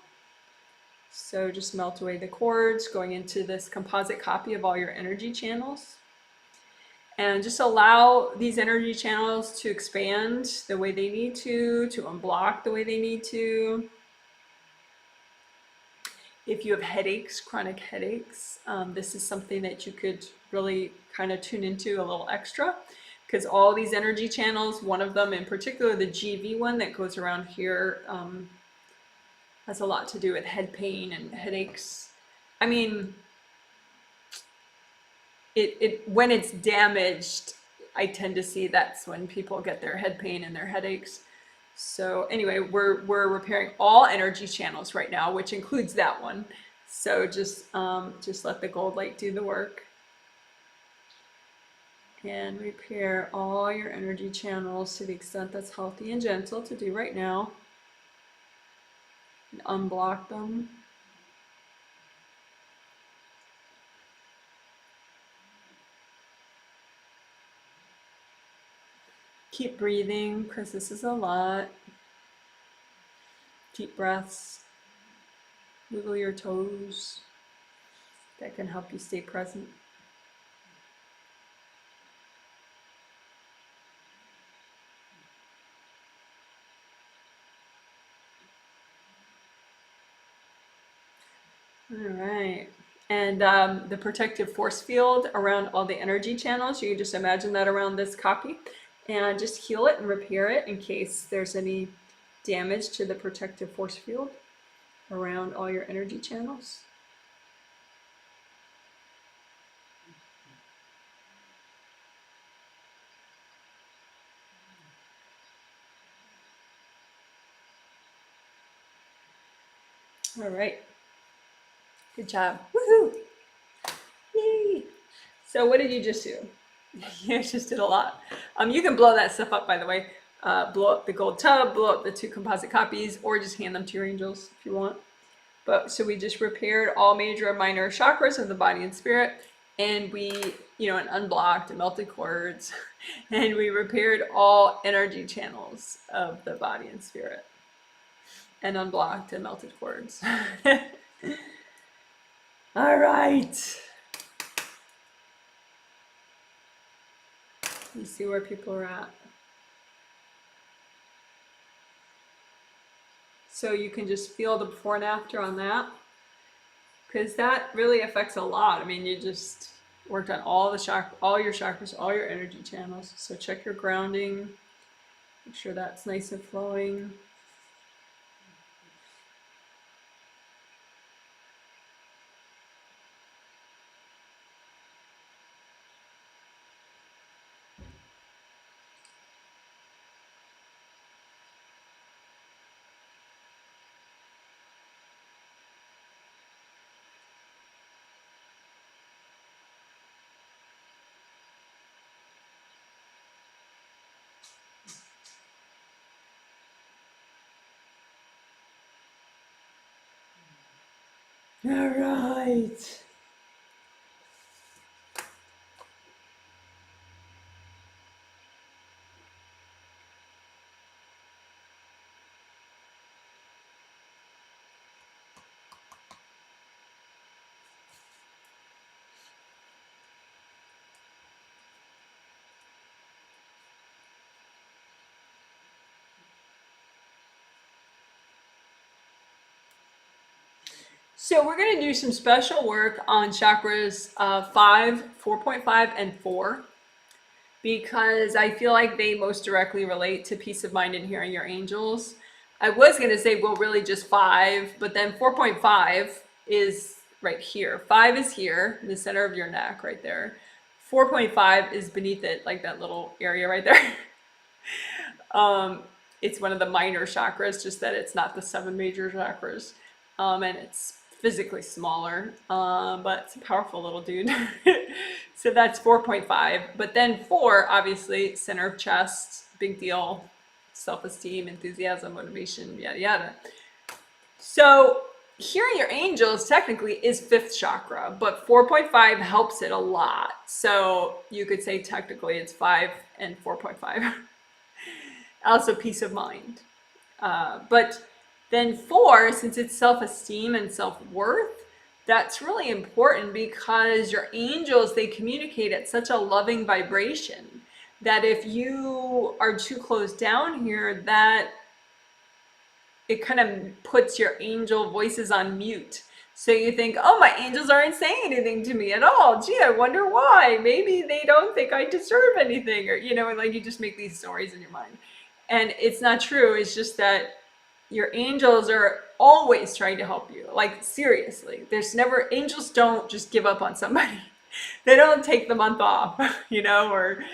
So just melt away the cords going into this composite copy of all your energy channels. And just allow these energy channels to expand the way they need to unblock the way they need to. If you have headaches, chronic headaches, this is something that you could really kind of tune into a little extra, because all these energy channels, one of them in particular, the GV one that goes around here, has a lot to do with head pain and headaches. I mean, when it's damaged, I tend to see that's when people get their head pain and their headaches. So anyway, we're repairing all energy channels right now, which includes that one. So just let the gold light do the work. And repair all your energy channels to the extent that's healthy and gentle to do right now. And unblock them. Keep breathing, because this is a lot. Deep breaths. Wiggle your toes. That can help you stay present. All right. And the protective force field around all the energy channels, you can just imagine that around this copy. And just heal it and repair it in case there's any damage to the protective force field around all your energy channels. All right. Good job. Woohoo! Yay! So what did you just do? You just did a lot. You can blow that stuff up, by the way. Blow up the gold tub, blow up the 2 composite copies, or just hand them to your angels if you want. But so we just repaired all major and minor chakras of the body and spirit, and we, and unblocked and melted cords, and we repaired all energy channels of the body and spirit, and unblocked and melted cords. All right. You see where people are at. So you can just feel the before and after on that, because that really affects a lot. I mean, you just worked on all the all your chakras, all your energy channels. So check your grounding, make sure that's nice and flowing. All right. So we're going to do some special work on chakras 5, 4.5, and 4, because I feel like they most directly relate to peace of mind and hearing your angels. I was going to say, well, really just 5, but then 4.5 is right here. 5 is here in the center of your neck right there. 4.5 is beneath it, like that little area right there. It's one of the minor chakras, just that it's not the 7 major chakras. And it's physically smaller, but it's a powerful little dude. So that's 4.5. But then 4, obviously, center of chest, big deal, self-esteem, enthusiasm, motivation, yada, yada. So hearing your angels technically is 5th chakra, but 4.5 helps it a lot. So you could say technically it's 5 and 4.5. Also peace of mind. But then 4, since it's self-esteem and self-worth, that's really important, because your angels, they communicate at such a loving vibration that if you are too closed down here, that it kind of puts your angel voices on mute. So you think, oh, my angels aren't saying anything to me at all. Gee, I wonder why. Maybe they don't think I deserve anything, or, like you just make these stories in your mind. And it's not true. It's just that your angels are always trying to help you. Like, seriously, angels don't just give up on somebody. They don't take the month off, or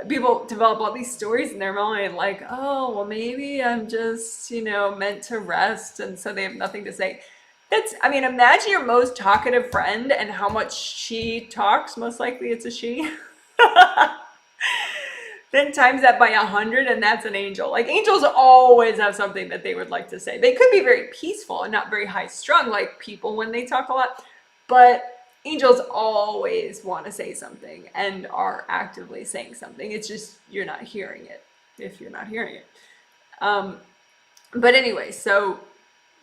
people develop all these stories in their mind, like, oh, well, maybe I'm just, meant to rest. And so they have nothing to say. Imagine your most talkative friend and how much she talks. Most likely it's a she. Then times that by 100, and that's an angel. Like, angels always have something that they would like to say. They could be very peaceful and not very high strung, like people when they talk a lot. But angels always want to say something and are actively saying something. It's just you're not hearing it if you're not hearing it. But anyway, so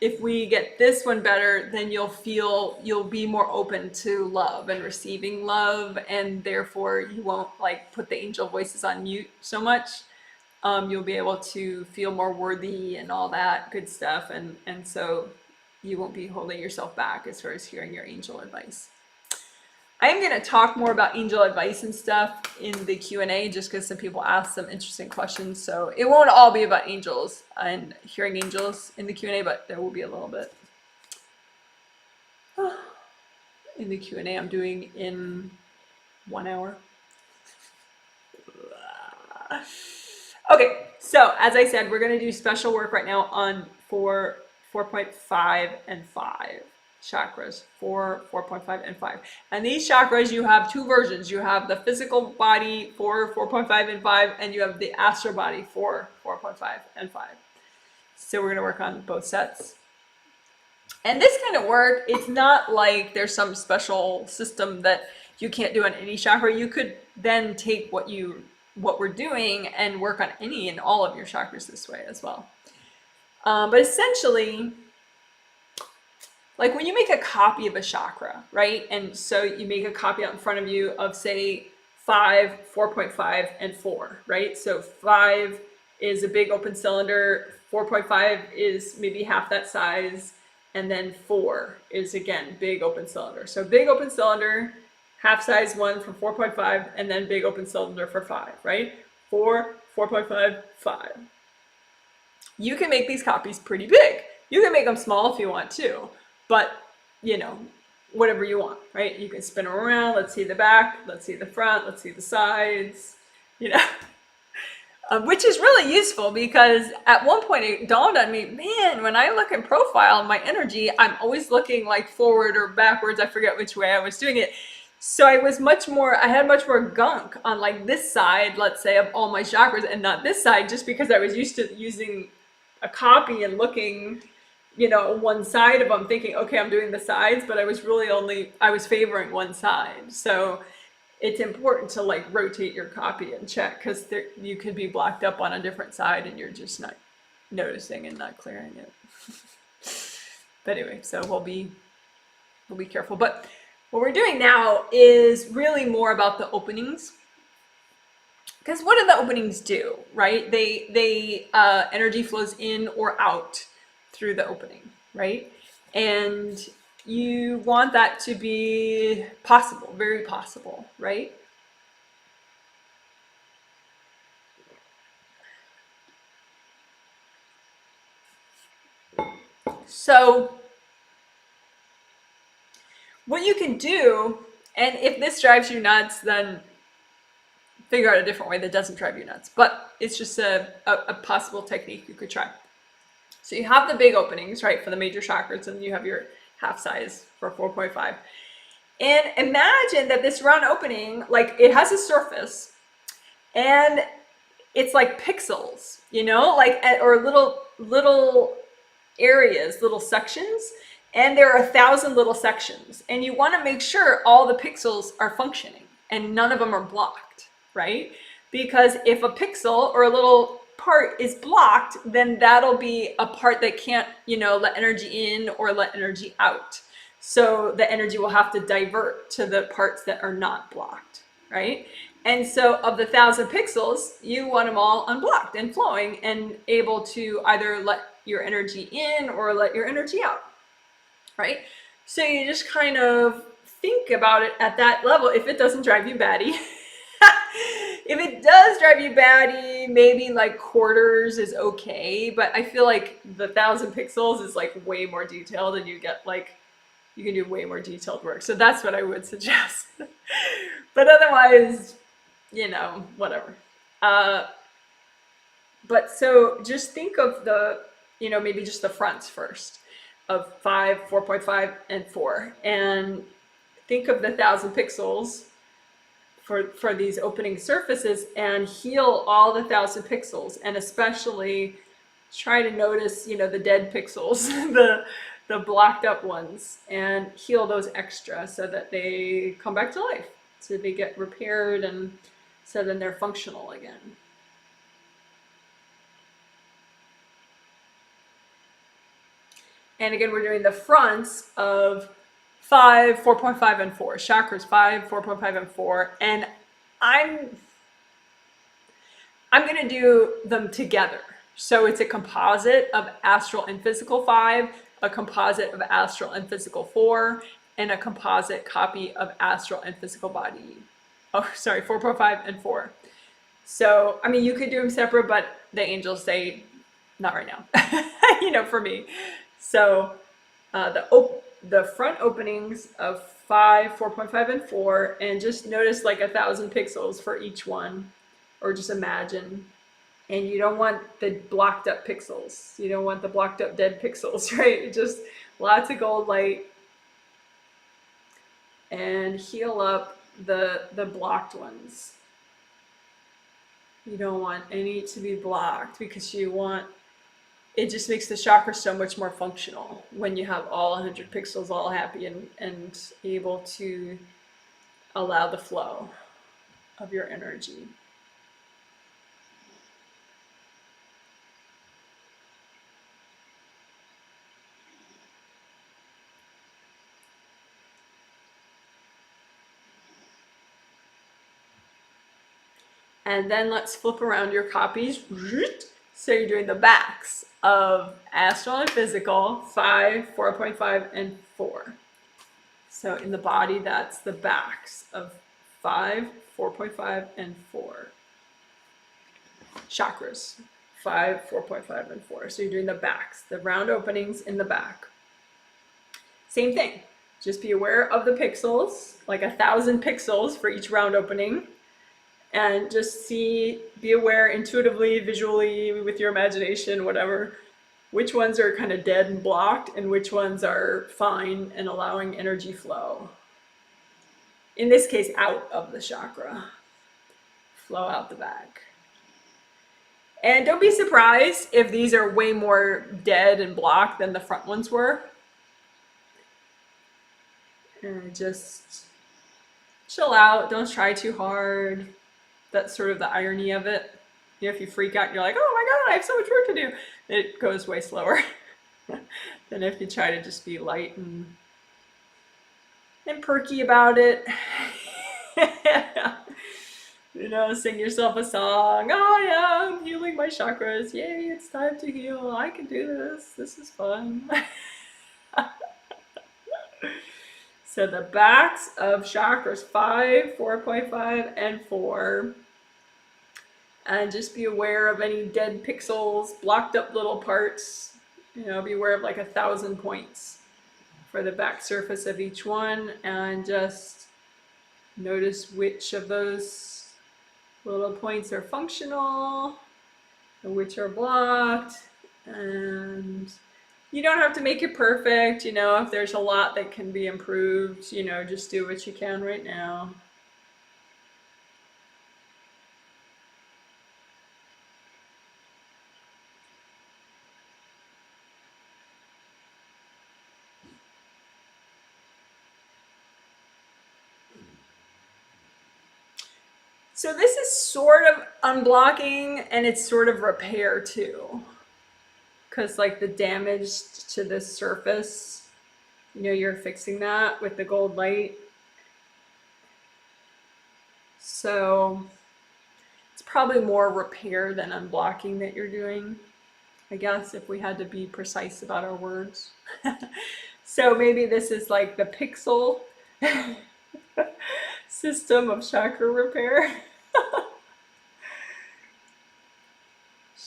if we get this one better, then you'll be more open to love and receiving love, and therefore you won't like put the angel voices on mute so much. You'll be able to feel more worthy and all that good stuff, and so you won't be holding yourself back as far as hearing your angel advice. I am going to talk more about angel advice and stuff in the Q&A just because some people asked some interesting questions. So it won't all be about angels and hearing angels in the Q&A, but there will be a little bit in the Q&A I'm doing in 1 hour. Okay, so as I said, we're going to do special work right now on 4.5 and 5 chakras, 4, 4.5, and 5. And these chakras, you have two versions. You have the physical body, 4, 4.5, and 5, and you have the astral body, 4, 4.5, and 5. So we're going to work on both sets. And this kind of work, it's not like there's some special system that you can't do on any chakra. You could then take what we're doing and work on any and all of your chakras this way as well. But essentially, like when you make a copy of a chakra, right? And so you make a copy out in front of you of, say, 5, 4.5, and 4, right? So 5 is a big open cylinder, 4.5 is maybe half that size, and then 4 is, again, big open cylinder. So big open cylinder, half size one for 4.5, and then big open cylinder for 5, right? 4, 4.5, 5. You can make these copies pretty big. You can make them small if you want to. But, you know, whatever you want, right? You can spin them around. Let's see the back. Let's see the front. Let's see the sides, you know, which is really useful because at one point it dawned on me, man, when I look in profile, my energy, I'm always looking like forward or backwards. I forget which way I was doing it. So I had much more gunk on like this side, let's say, of all my chakras and not this side, just because I was used to using a copy and looking, you know, one side of them, thinking, okay, I'm doing the sides, but I was favoring one side. So it's important to like rotate your copy and check, because you could be blocked up on a different side and you're just not noticing and not clearing it. But anyway, so we'll be careful. But what we're doing now is really more about the openings. Because what do the openings do, right? They energy flows in or out through the opening, right? And you want that to be possible, very possible, right? So what you can do, and if this drives you nuts, then figure out a different way that doesn't drive you nuts. But it's just a possible technique you could try. So you have the big openings, right, for the major chakras, and you have your half size for 4.5. And imagine that this round opening, like it has a surface, and it's like pixels, you know, like or little areas, little sections, and there are 1,000 little sections, and you want to make sure all the pixels are functioning and none of them are blocked, right? Because if a pixel or a little part is blocked, then that'll be a part that can't, you know, let energy in or let energy out. So the energy will have to divert to the parts that are not blocked, right? And so of the 1,000 pixels, you want them all unblocked and flowing and able to either let your energy in or let your energy out, right? So you just kind of think about it at that level. If it doesn't drive you batty, if it does drive you batty, maybe like quarters is okay, but I feel like the 1,000 pixels is like way more detailed, and you get like, you can do way more detailed work. So that's what I would suggest. But otherwise, you know, whatever. But so just think of the, you know, maybe just the fronts first of 5, 4.5, and 4. And think of the 1,000 pixels for these opening surfaces, and heal all the 1,000 pixels, and especially try to notice, you know, the dead pixels, the blocked up ones and heal those extra so that they come back to life. So they get repaired and so then they're functional again. And again, we're doing the fronts of 5, 4.5, and 4. Chakras 5, 4.5, and 4. And I'm going to do them together. So it's a composite of astral and physical 5, a composite of astral and physical 4, and a composite copy of astral and physical body. Oh, sorry, 4.5 and 4. So, I mean, you could do them separate, but the angels say, not right now, you know, for me. So the front openings of 5, 4.5, and 4, and just notice like 1,000 pixels for each one, or just imagine. And you don't want the blocked up pixels. You don't want the blocked up dead pixels, right? Just lots of gold light. And heal up the blocked ones. You don't want any to be blocked because you want, it just makes the chakra so much more functional when you have all 100 pixels all happy and able to allow the flow of your energy. And then let's flip around your copies. So you're doing the backs of astral and physical, 5, 4.5, and 4. So in the body, that's the backs of 5, 4.5, and 4. Chakras, 5, 4.5, and 4. So you're doing the backs, the round openings in the back. Same thing. Just be aware of the pixels, like 1,000 pixels for each round opening. And just be aware intuitively, visually, with your imagination, whatever, which ones are kind of dead and blocked and which ones are fine and allowing energy flow. In this case, out of the chakra. Flow out the back. And don't be surprised if these are way more dead and blocked than the front ones were. And just chill out. Don't try too hard. That's sort of the irony of it. You know, if you freak out, you're like, oh my God, I have so much work to do. It goes way slower than if you try to just be light and perky about it. You know, sing yourself a song. Oh yeah, I'm healing my chakras. Yay, it's time to heal. I can do this. This is fun. So the backs of chakras 5, 4.5, and 4. And just be aware of any dead pixels, blocked up little parts. You know, be aware of like 1,000 points for the back surface of each one. And just notice which of those little points are functional and which are blocked. And you don't have to make it perfect. You know, if there's a lot that can be improved, you know, just do what you can right now. So this is sort of unblocking and it's sort of repair too. Because like the damage to this surface, you know, you're fixing that with the gold light. So it's probably more repair than unblocking that you're doing, I guess, if we had to be precise about our words. So maybe this is like the pixel system of chakra repair.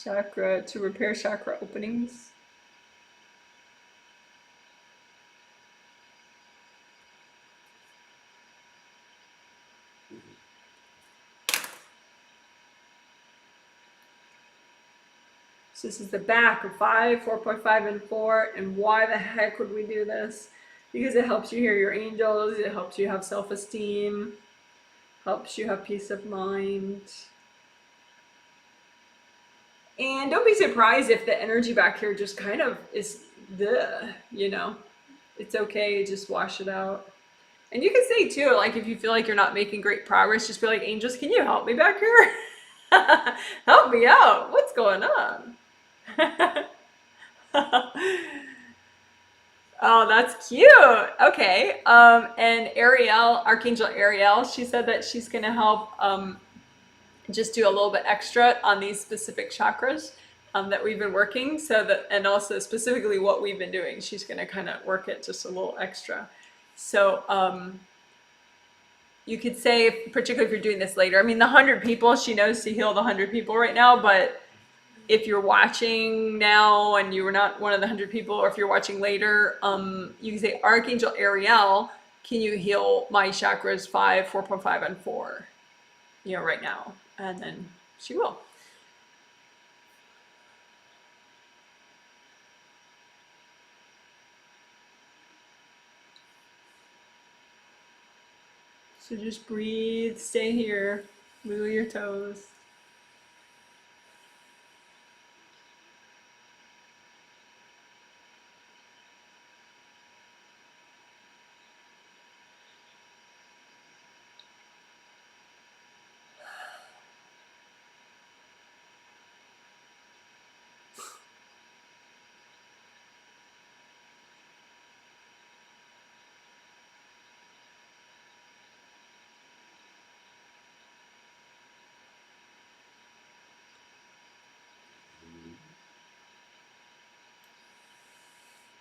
Chakra to repair chakra openings. So this is the back of 5, 4.5, and 4. And why the heck would we do this? Because it helps you hear your angels, it helps you have self-esteem, helps you have peace of mind. And don't be surprised if the energy back here just kind of is you know, it's okay, just wash it out. And you can say too, like if you feel like you're not making great progress, just be like, angels, can you help me back here? Help me out. What's going on? Oh, that's cute. Okay. And Ariel, Archangel Ariel, she said that she's going to help just do a little bit extra on these specific chakras that we've been working. So that, and also specifically what we've been doing, she's going to kind of work it just a little extra. So you could say, particularly if you're doing this later, I mean, the 100 people, she knows to heal the 100 people right now, but if you're watching now and you were not one of the 100 people, or if you're watching later, you can say, Archangel Ariel, can you heal my chakras 5, 4.5, and 4, right now? And then she will. So just breathe, stay here, wiggle your toes.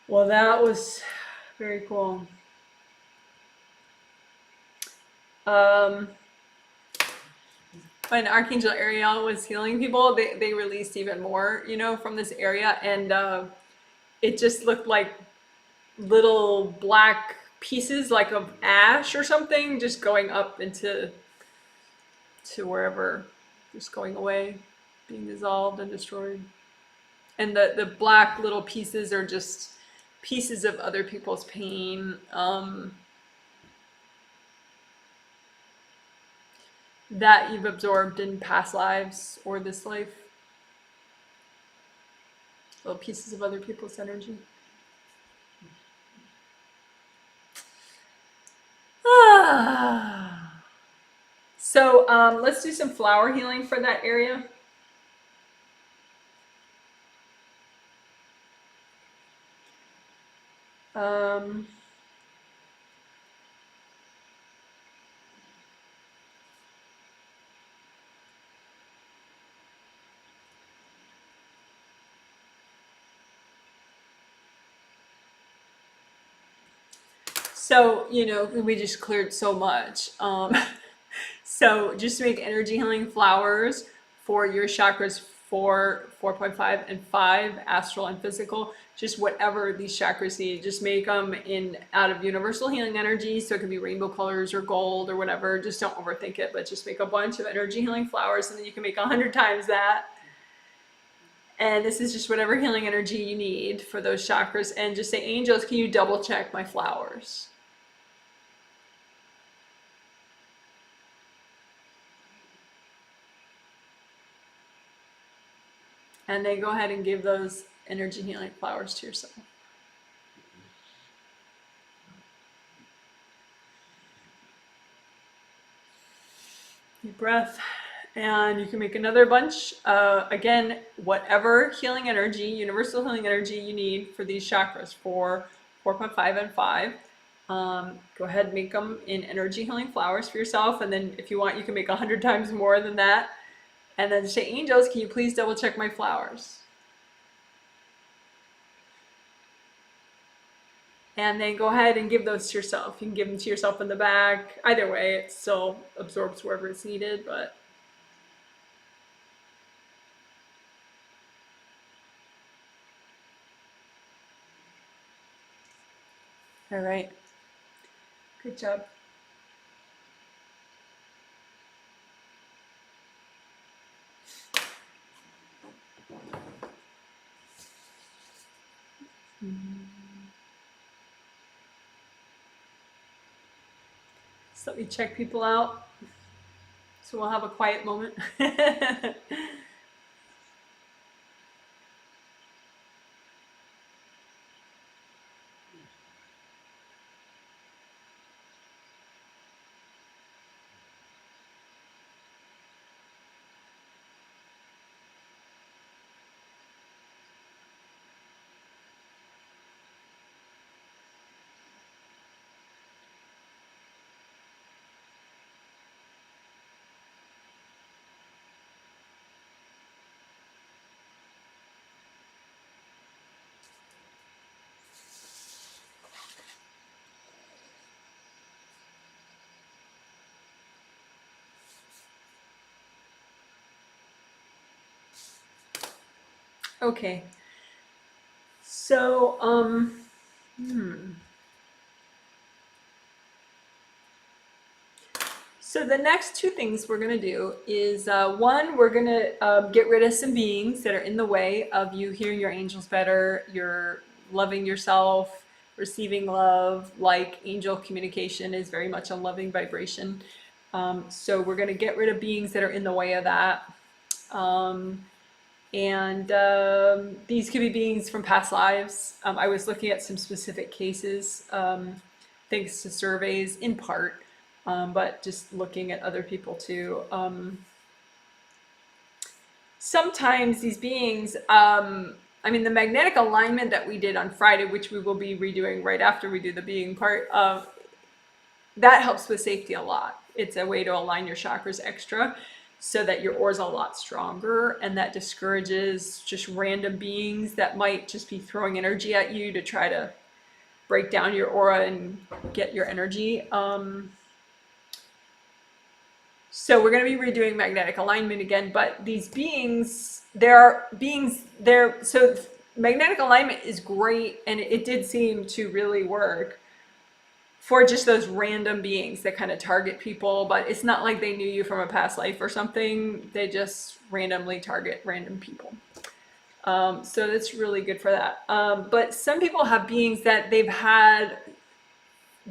Well, that was very cool. When Archangel Ariel was healing people, they released even more, from this area. And it just looked like little black pieces, like of ash or something, just going up into wherever, just going away, being dissolved and destroyed. And the black little pieces are just pieces of other people's pain. That you've absorbed in past lives or this life. Little pieces of other people's energy. So let's do some flower healing for that area. So, we just cleared so much. So just make energy healing flowers for your chakras 4, 4.5, and 5, astral and physical. Just whatever these chakras need. Just make them out of universal healing energy. So it could be rainbow colors or gold or whatever. Just don't overthink it, but just make a bunch of energy healing flowers, and then you can make 100 times that. And this is just whatever healing energy you need for those chakras. And just say, angels, can you double check my flowers? And then go ahead and give those energy healing flowers to yourself. Deep breath. And you can make another bunch. Again, whatever healing energy, universal healing energy you need for these chakras, 4, 4.5, and 5. Go ahead and make them in energy healing flowers for yourself. And then if you want, you can make 100 times more than that. And then say, angels, can you please double check my flowers? And then go ahead and give those to yourself. You can give them to yourself in the back. Either way, it still absorbs wherever it's needed, but. All right. Good job. So let me check people out. So we'll have a quiet moment. Okay. So, so the next two things we're going to do is one, we're going to get rid of some beings that are in the way of you hearing your angels better, you're loving yourself, receiving love. Like angel communication is very much a loving vibration. So we're going to get rid of beings that are in the way of that. Um, and these could be beings from past lives. I was looking at some specific cases, thanks to surveys in part, but just looking at other people too. Sometimes these beings, I mean, the magnetic alignment that we did on Friday, which we will be redoing right after we do the being part, that helps with safety a lot. It's a way to align your chakras extra so that your aura's a lot stronger, and that discourages just random beings that might just be throwing energy at you to try to break down your aura and get your energy. So we're going to be redoing magnetic alignment again, but these beings, there are beings there. So magnetic alignment is great, and it did seem to really work for just those random beings that kind of target people, but it's not like they knew you from a past life or something. They just randomly target random people. So that's really good for that. But some people have beings that they've had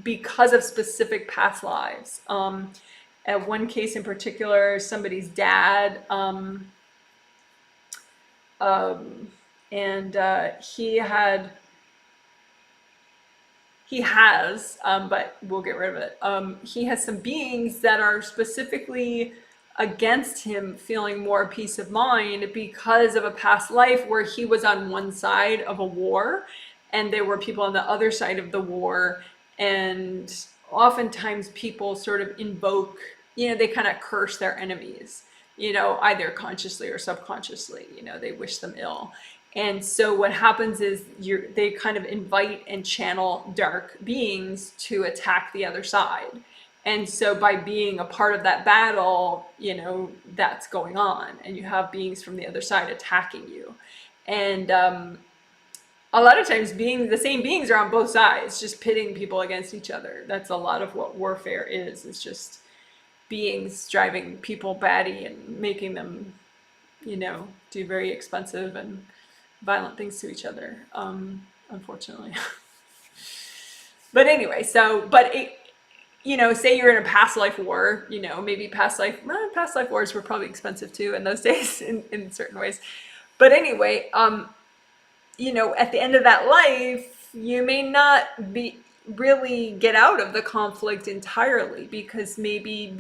because of specific past lives. At one case in particular, somebody's dad, and he has, but we'll get rid of it. He has some beings that are specifically against him feeling more peace of mind because of a past life where he was on one side of a war and there were people on the other side of the war. And oftentimes people sort of invoke, they kind of curse their enemies, either consciously or subconsciously, they wish them ill. And so what happens is they kind of invite and channel dark beings to attack the other side. And so by being a part of that battle, that's going on. And you have beings from the other side attacking you. And a lot of times the same beings are on both sides, just pitting people against each other. That's a lot of what warfare is. It's just beings driving people batty and making them, do very expensive and violent things to each other, unfortunately. But anyway, say you're in a past life war, maybe past life wars were probably expensive too in those days in certain ways. But anyway, at the end of that life, you may not be really get out of the conflict entirely because maybe,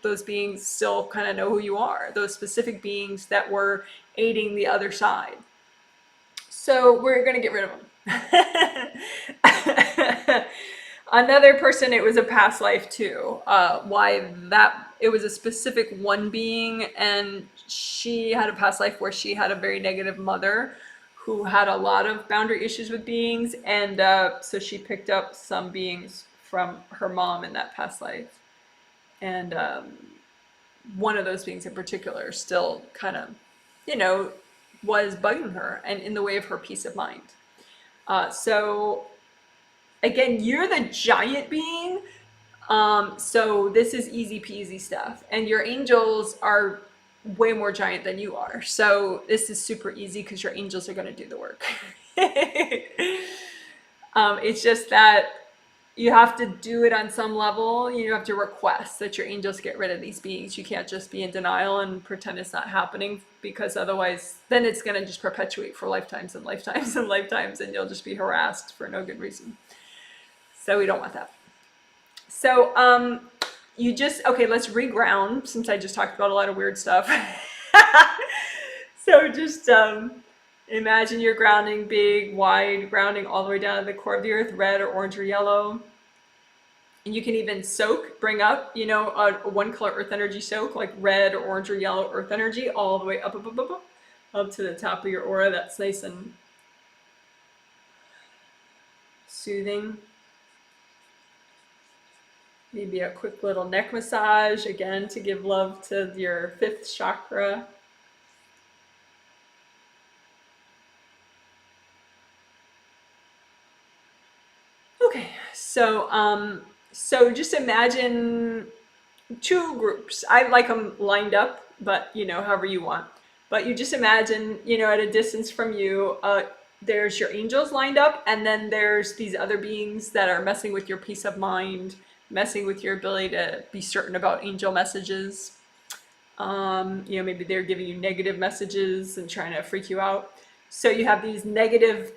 those beings still kind of know who you are, those specific beings that were aiding the other side. So we're going to get rid of them. Another person, it was a past life too. Why that? It was a specific one being, and she had a past life where she had a very negative mother who had a lot of boundary issues with beings, and so she picked up some beings from her mom in that past life. And one of those beings in particular still kind of, was bugging her and in the way of her peace of mind. So again, you're the giant being. So this is easy peasy stuff. And your angels are way more giant than you are. So this is super easy because your angels are going to do the work. It's just that you have to do it on some level. You have to request that your angels get rid of these beings. You can't just be in denial and pretend it's not happening, because otherwise then it's going to just perpetuate for lifetimes and lifetimes and lifetimes, and you'll just be harassed for no good reason. So we don't want that. So let's reground, since I just talked about a lot of weird stuff. So just imagine you're grounding, big, wide, grounding all the way down to the core of the earth, red or orange or yellow. And you can even bring up, a one color earth energy soak, like red or orange or yellow earth energy, all the way up to the top of your aura. That's nice and soothing. Maybe a quick little neck massage, again, to give love to your 5th chakra. So just imagine two groups. I like them lined up, but however you want. But you just imagine, at a distance from you, there's your angels lined up, and then there's these other beings that are messing with your peace of mind, messing with your ability to be certain about angel messages. Maybe they're giving you negative messages and trying to freak you out. So you have these negative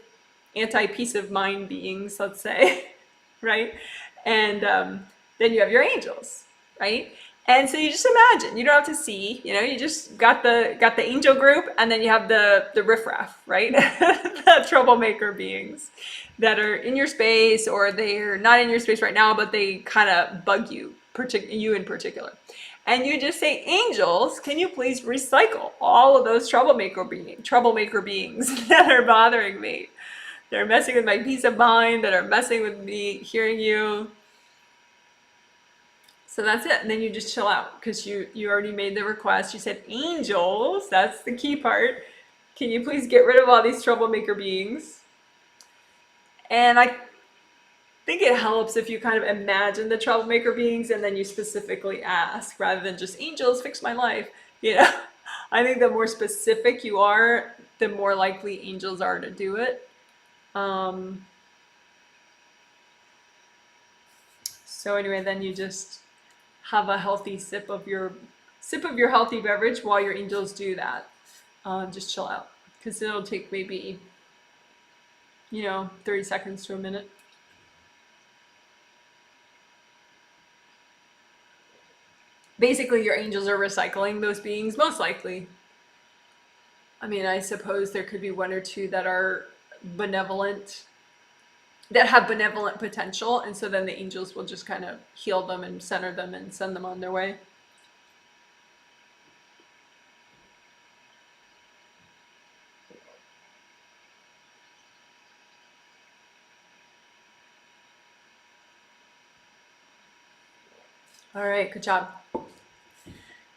anti-peace of mind beings, let's say, right? And then you have your angels, right? And so you just imagine, you don't have to see, you just got the angel group, and then you have the riffraff, right? The troublemaker beings that are in your space, or they're not in your space right now, but they kind of bug you, you in particular. And you just say, angels, can you please recycle all of those troublemaker beings that are bothering me? They're messing with my peace of mind, that are messing with me hearing you. So that's it. And then you just chill out, because you already made the request. You said, angels, that's the key part. Can you please get rid of all these troublemaker beings? And I think it helps if you kind of imagine the troublemaker beings and then you specifically ask, rather than just, angels, fix my life. I think the more specific you are, the more likely angels are to do it. So anyway, then you just have a healthy sip of your healthy beverage while your angels do that. Just chill out, because it'll take maybe 30 seconds to a minute. Basically, your angels are recycling those beings, most likely. I mean, I suppose there could be one or two that are benevolent, that have benevolent potential, and so then the angels will just kind of heal them and center them and send them on their way. All right, good job.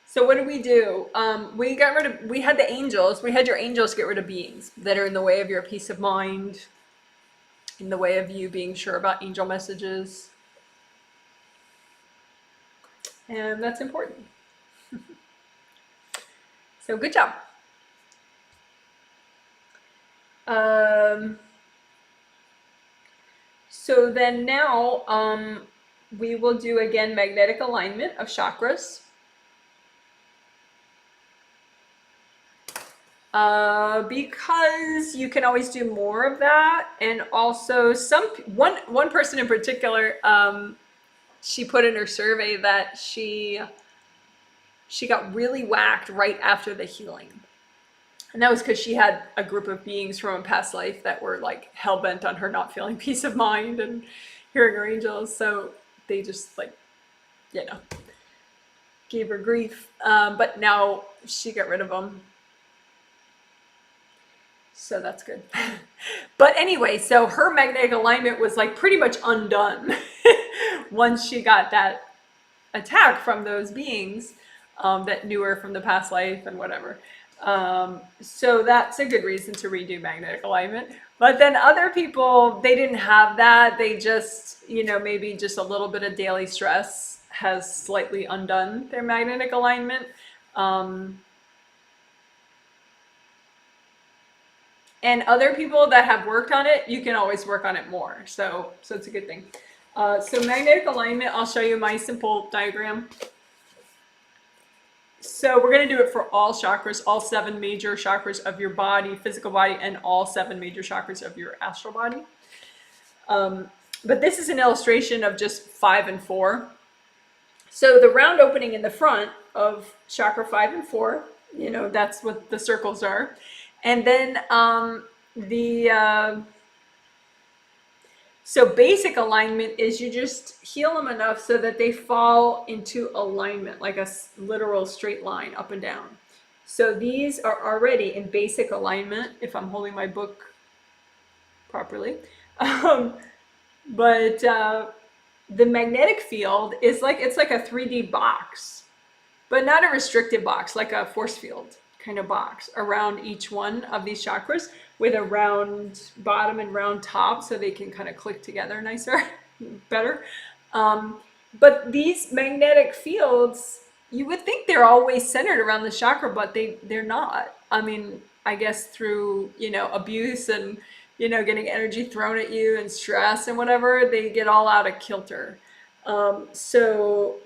So what did we do? We had the angels. We had your angels get rid of beings that are in the way of your peace of mind, in the way of you being sure about angel messages. And that's important. So good job. So then now we will do again magnetic alignment of chakras. Because you can always do more of that, and also one person in particular, she put in her survey that she got really whacked right after the healing, and that was because she had a group of beings from a past life that were like hell-bent on her not feeling peace of mind and hearing her angels, so they just gave her grief, but now she got rid of them. So that's good. But anyway, so her magnetic alignment was like pretty much undone once she got that attack from those beings that knew her from the past life and whatever. So that's a good reason to redo magnetic alignment. But then other people, they didn't have that. They just, maybe just a little bit of daily stress has slightly undone their magnetic alignment. And other people that have worked on it, you can always work on it more. So it's a good thing. So magnetic alignment, I'll show you my simple diagram. So we're going to do it for all chakras, all 7 major chakras of your body, physical body, and all 7 major chakras of your astral body. But this is an illustration of just 5 and 4. So the round opening in the front of chakra 5 and 4, that's what the circles are. And then so basic alignment is you just heal them enough so that they fall into alignment, like a literal straight line up and down. So these are already in basic alignment, if I'm holding my book properly. But the magnetic field is it's like a 3D box, but not a restrictive box, like a force field kind of box around each one of these chakras, with a round bottom and round top, so they can kind of click together nicer. better. But these magnetic fields, you would think they're always centered around the chakra, but they're not. I mean, I guess through, abuse and, getting energy thrown at you and stress and whatever, they get all out of kilter. So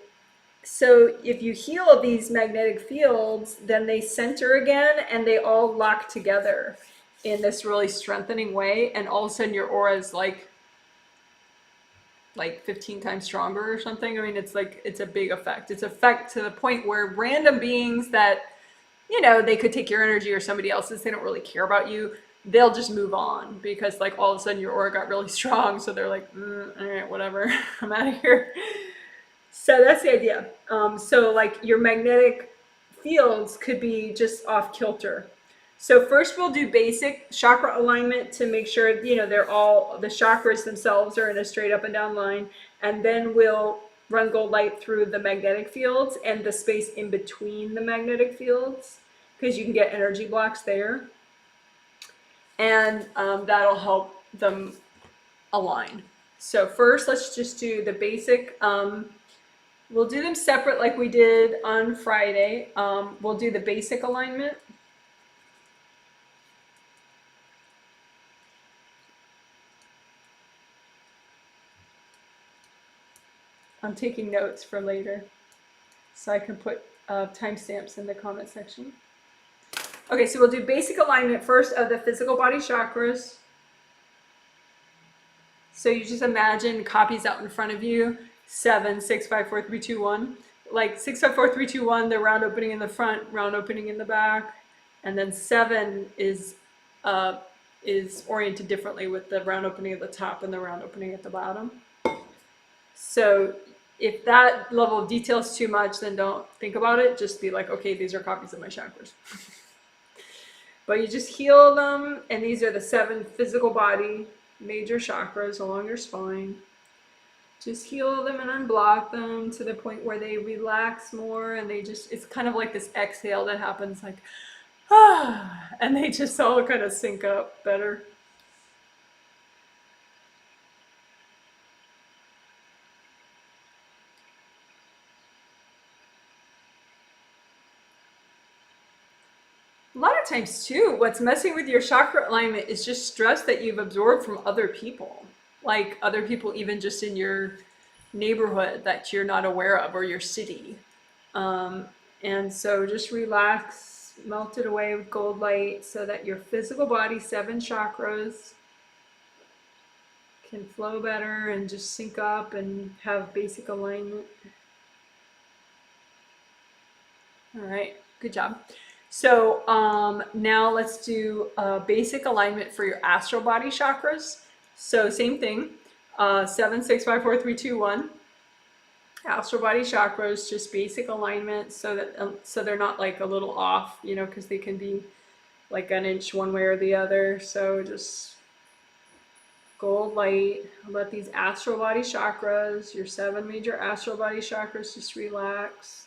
if you heal these magnetic fields, then they center again and they all lock together in this really strengthening way. And all of a sudden your aura is like 15 times stronger or something. I mean, it's a big effect. It's effect to the point where random beings that, they could take your energy or somebody else's, they don't really care about you. They'll just move on because like all of a sudden your aura got really strong. So they're like, all right, whatever, I'm out of here. So that's the idea. So like your magnetic fields could be just off kilter. So first we'll do basic chakra alignment to make sure, they're all, the chakras themselves are in a straight up and down line. And then we'll run gold light through the magnetic fields and the space in between the magnetic fields, because you can get energy blocks there. And that'll help them align. So first, let's just do the basic. We'll do them separate like we did on Friday. We'll do the basic alignment. I'm taking notes for later so I can put timestamps in the comment section. Okay, so we'll do basic alignment first of the physical body chakras. So you just imagine copies out in front of you, 7, 6, 5, 4, 3, 2, 1. Like 6, 5, 4, 3, 2, 1, the round opening in the front, round opening in the back. And then 7 is oriented differently with the round opening at the top and the round opening at the bottom. So if that level of detail is too much, then don't think about it. Just be like, okay, these are copies of my chakras. But you just heal them, and these are the 7 physical body major chakras along your spine. Just heal them and unblock them to the point where they relax more, and it's kind of like this exhale that happens like, and they just all kind of sync up better. A lot of times too, what's messing with your chakra alignment is just stress that you've absorbed from other people. Like other people even just in your neighborhood that you're not aware of, or your city. And so just relax, melt it away with gold light so that your physical body, 7 chakras, can flow better and just sync up and have basic alignment. All right, good job. So now let's do basic alignment for your astral body chakras. So same thing, 7, 6, 5, 4, 3, 2, 1. Astral body chakras, just basic alignment so that so they're not like a little off, because they can be like an inch one way or the other. So just gold light, let these astral body chakras, your 7 major astral body chakras, just relax.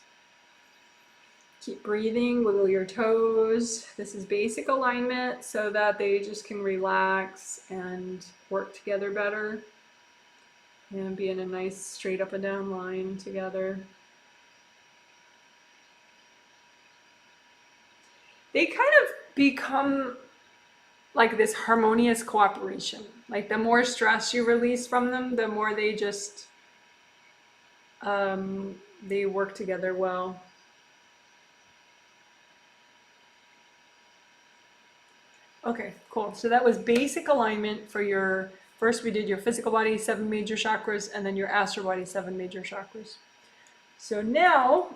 Keep breathing, wiggle your toes. This is basic alignment so that they just can relax and work together better and be in a nice straight up and down line together. They kind of become like this harmonious cooperation. Like the more stress you release from them, the more they just, they work together well. Okay, cool. So that was basic alignment for your, first we did your physical body, 7 major chakras, and then your astral body, 7 major chakras. So now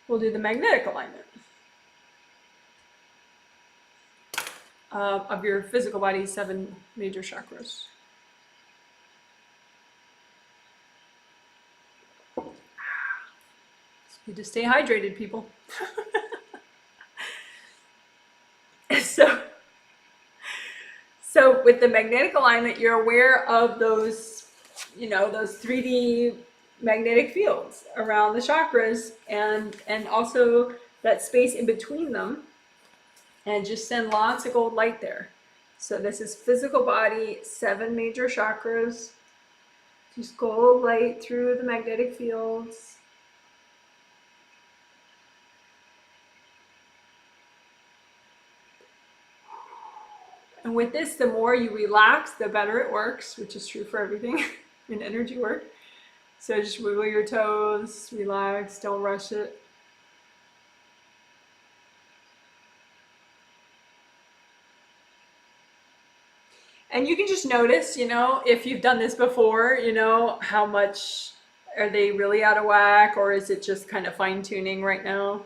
we'll do the magnetic alignment of your physical body, 7 major chakras. You just stay hydrated, people. So with the magnetic alignment, you're aware of those, those 3D magnetic fields around the chakras and also that space in between them, and just send lots of gold light there. So this is physical body, 7 major chakras. Just gold light through the magnetic fields. And with this, the more you relax, the better it works, which is true for everything in energy work. So just wiggle your toes, relax, don't rush it. And you can just notice, if you've done this before, how much are they really out of whack, or is it just kind of fine tuning right now?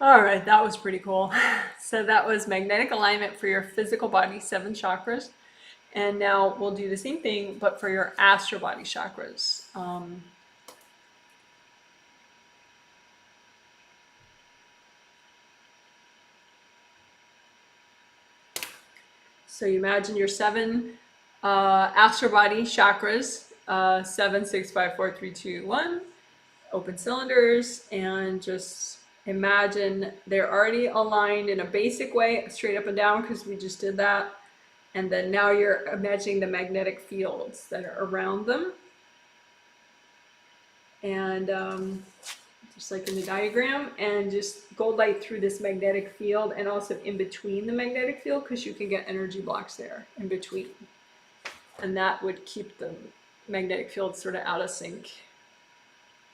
All right, that was pretty cool. So that was magnetic alignment for your physical body, 7 chakras. And now we'll do the same thing, but for your astral body chakras. So you imagine your 7 astral body chakras, 7, 6, 5, 4, 3, 2, 1, open cylinders, and just imagine they're already aligned in a basic way, straight up and down, because we just did that. And then now you're imagining the magnetic fields that are around them. And just like in the diagram, and just gold light through this magnetic field and also in between the magnetic field, because you can get energy blocks there in between. And that would keep the magnetic field sort of out of sync.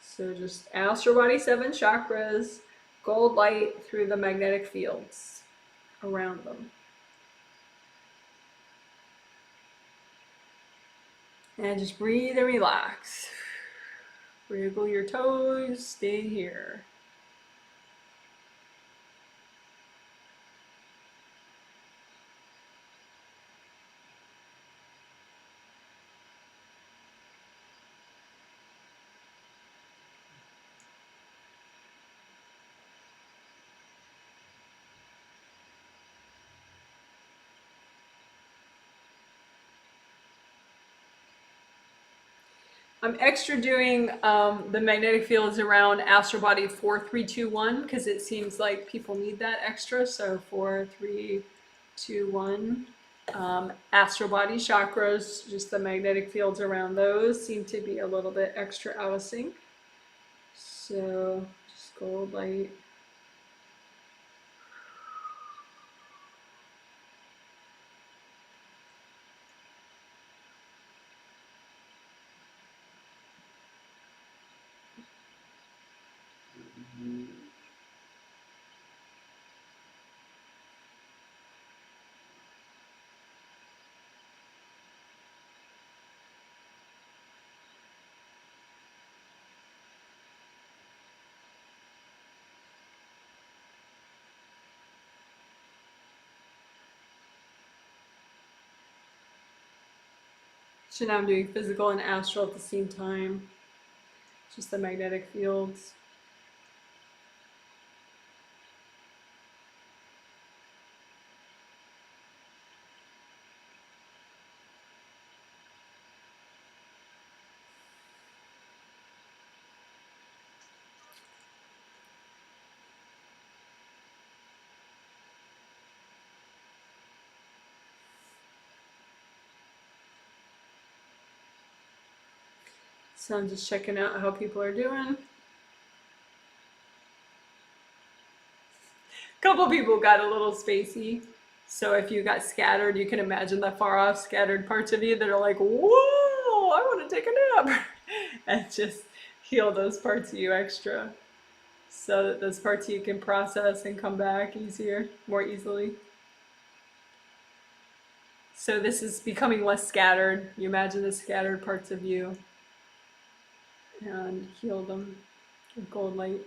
So just astral body, 7 chakras, gold light through the magnetic fields around them. And just breathe and relax. Wiggle your toes, stay here. I'm extra doing the magnetic fields around astral body 4, 3, 2, 1 because it seems like people need that extra. So 4, 3, 2, 1. Astral body chakras, just the magnetic fields around those seem to be a little bit extra out of sync. So just gold light. So now I'm doing physical and astral at the same time. Just the magnetic fields. So I'm just checking out how people are doing. A couple people got a little spacey. So if you got scattered, you can imagine the far off scattered parts of you that are like, whoa, I want to take a nap. And just heal those parts of you extra. so that those parts you can process and come back easier, more easily. So this is becoming less scattered. You imagine the scattered parts of you and heal them with gold light.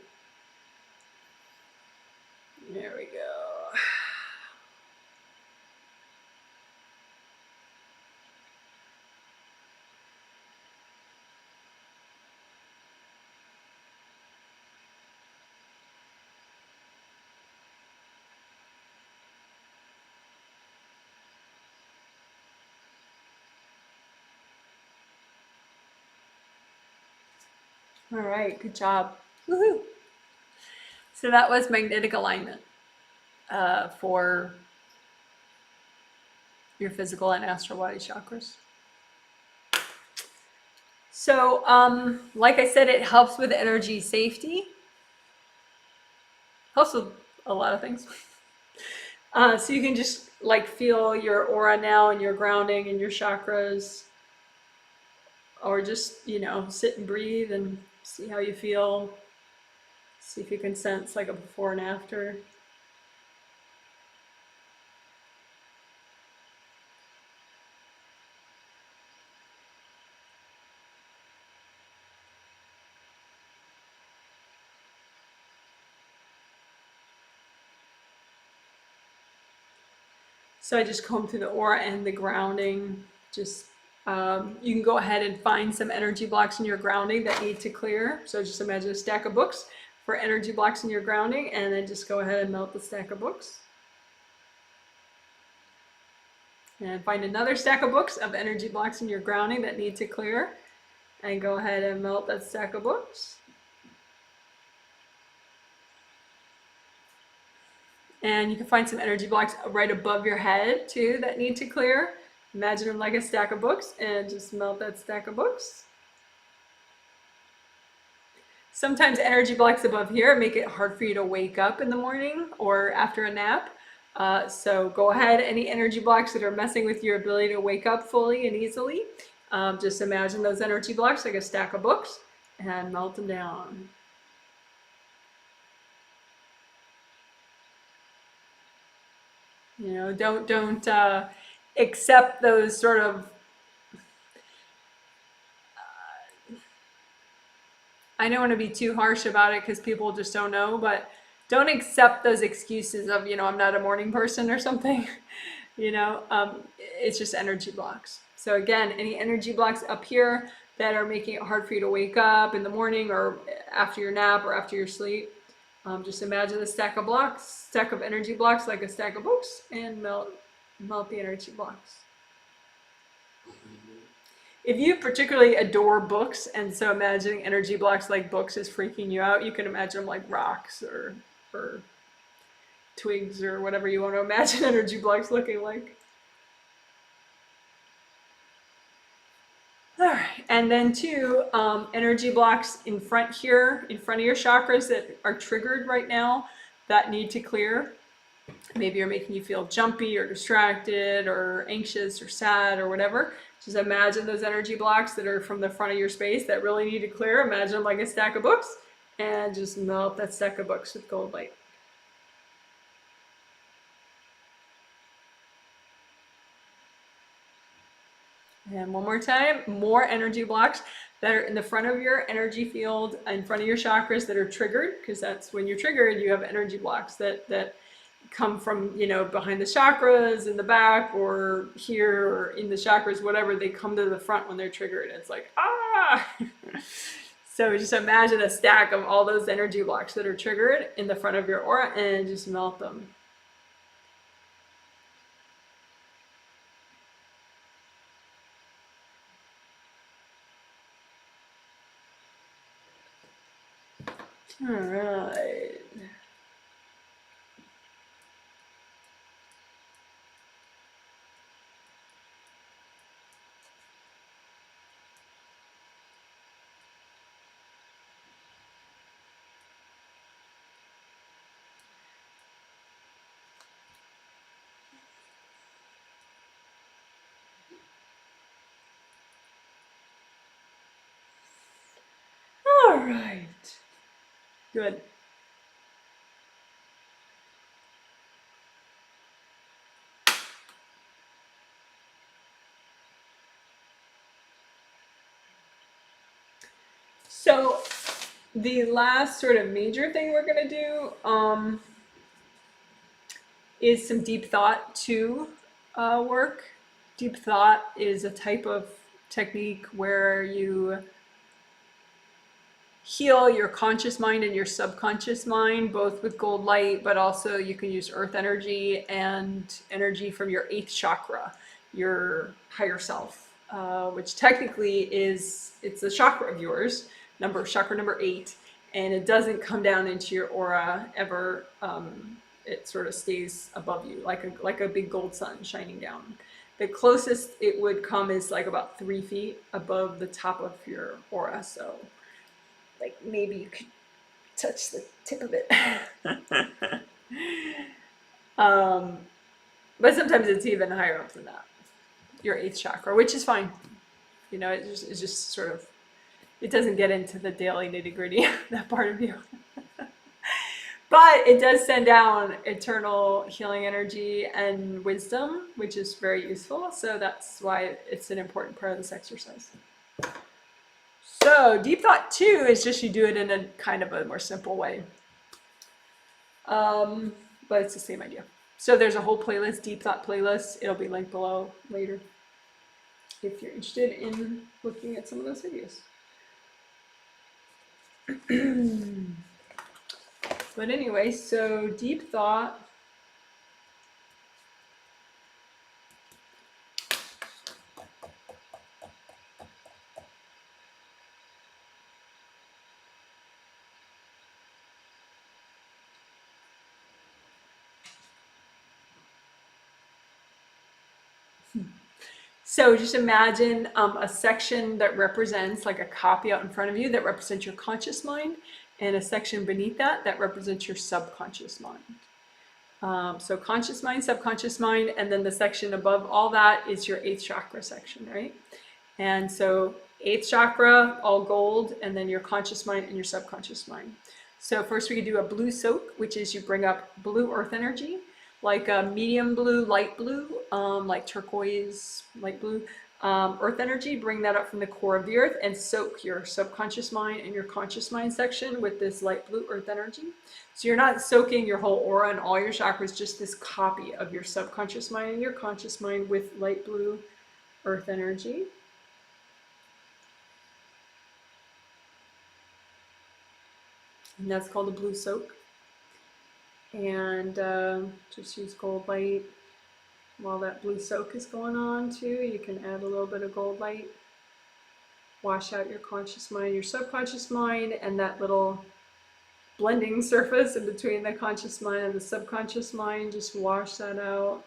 There we go. All right, good job. Woohoo! So that was magnetic alignment for your physical and astral body chakras. So, like I said, it helps with energy safety. Helps with a lot of things. So you can just like feel your aura now and your grounding and your chakras, or just, you know, sit and breathe and see how you feel. See if you can sense like a before and after. So I just comb through the aura and the grounding. Just you can go ahead and find some energy blocks in your grounding that need to clear. So just imagine a stack of books for energy blocks in your grounding, and then just go ahead and melt the stack of books. And find another stack of books of energy blocks in your grounding that need to clear, and go ahead and melt that stack of books. And you can find some energy blocks right above your head too that need to clear. Imagine them like a stack of books and just melt that stack of books. Sometimes energy blocks above here make it hard for you to wake up in the morning or after a nap. So go ahead, any energy blocks that are messing with your ability to wake up fully and easily, just imagine those energy blocks like a stack of books and melt them down. You know, don't accept those sort of I don't want to be too harsh about it because people just don't know, but don't accept those excuses of, you know, I'm not a morning person or something. You know, it's just energy blocks. So again, any energy blocks up here that are making it hard for you to wake up in the morning or after your nap or after your sleep, just imagine a stack of blocks, stack of energy blocks like a stack of books, and melt the energy blocks. If you particularly adore books, and so imagining energy blocks like books is freaking you out, you can imagine them like rocks or twigs or whatever you want to imagine energy blocks looking like. All right, and then two energy blocks in front here, in front of your chakras that are triggered right now that need to clear. Maybe you're making you feel jumpy or distracted or anxious or sad or whatever. Just imagine those energy blocks that are from the front of your space that really need to clear. Imagine them like a stack of books and just melt that stack of books with gold light. And one more time, more energy blocks that are in the front of your energy field, in front of your chakras that are triggered, because that's when you're triggered, you have energy blocks that come from, you know, behind the chakras in the back or here or in the chakras, whatever, they come to the front when they're triggered. It's like, ah! So just imagine a stack of all those energy blocks that are triggered in the front of your aura and just melt them. All right. All right. Good. So the last sort of major thing we're going to do is some deep thought 2 work. Deep thought is a type of technique where you heal your conscious mind and your subconscious mind, both with gold light, but also you can use earth energy and energy from your 8th chakra, your higher self, which technically it's a chakra of yours, chakra number 8, and it doesn't come down into your aura ever. It sort of stays above you like a big gold sun shining down. The closest it would come is like about 3 feet above the top of your aura, so like maybe you could touch the tip of it. But sometimes it's even higher up than that, your 8th chakra, which is fine. You know, it's just sort of, it doesn't get into the daily nitty gritty, that part of you. But it does send down eternal healing energy and wisdom, which is very useful. So that's why it's an important part of this exercise. So deep thought 2 is just you do it in a kind of a more simple way. But it's the same idea. So there's a whole playlist, deep thought playlist. It'll be linked below later if you're interested in looking at some of those videos. But anyway, so deep thought. So just imagine a section that represents, like a copy out in front of you that represents your conscious mind, and a section beneath that that represents your subconscious mind. So conscious mind, subconscious mind, and then the section above all that is your 8th chakra section, right? And so 8th chakra, all gold, and then your conscious mind and your subconscious mind. So first we could do a blue soak, which is you bring up blue earth energy, like a medium blue, light blue, like turquoise, light blue, earth energy. Bring that up from the core of the earth and soak your subconscious mind and your conscious mind section with this light blue earth energy. So you're not soaking your whole aura and all your chakras, just this copy of your subconscious mind and your conscious mind with light blue earth energy. And that's called a blue soak. And just use gold light while that blue soak is going on too. You can add a little bit of gold light. Wash out your conscious mind, your subconscious mind, and that little blending surface in between the conscious mind and the subconscious mind. Just wash that out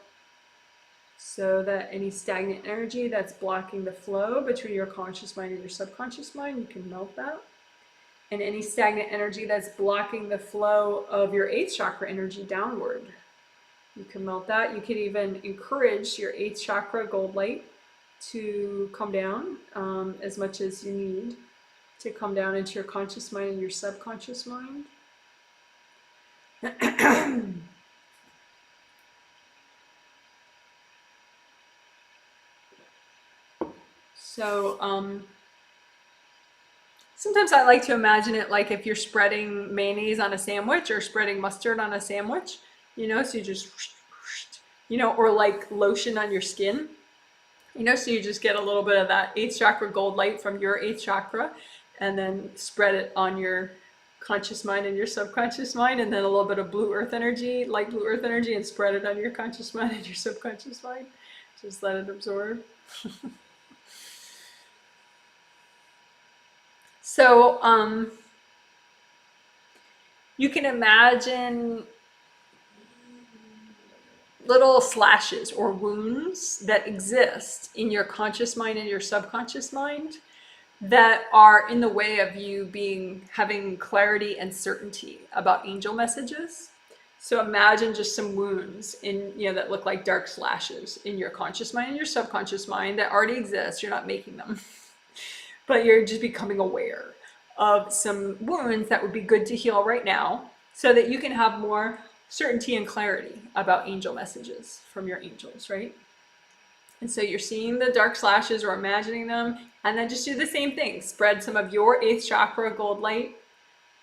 so that any stagnant energy that's blocking the flow between your conscious mind and your subconscious mind, you can melt that. And any stagnant energy that's blocking the flow of your 8th chakra energy downward, you can melt that. You can even encourage your 8th chakra gold light to come down as much as you need to come down into your conscious mind and your subconscious mind. So sometimes I like to imagine it like if you're spreading mayonnaise on a sandwich or spreading mustard on a sandwich, you know, so you just, you know, or like lotion on your skin, you know, so you just get a little bit of that 8th chakra gold light from your 8th chakra and then spread it on your conscious mind and your subconscious mind, and then a little bit of blue earth energy, light blue earth energy, and spread it on your conscious mind and your subconscious mind. Just let it absorb. So you can imagine little slashes or wounds that exist in your conscious mind and your subconscious mind that are in the way of you having clarity and certainty about angel messages. So imagine just some wounds that look like dark slashes in your conscious mind and your subconscious mind that already exist. You're not making them, but you're just becoming aware of some wounds that would be good to heal right now so that you can have more certainty and clarity about angel messages from your angels, right? And so you're seeing the dark slashes or imagining them, and then just do the same thing. Spread some of your 8th chakra gold light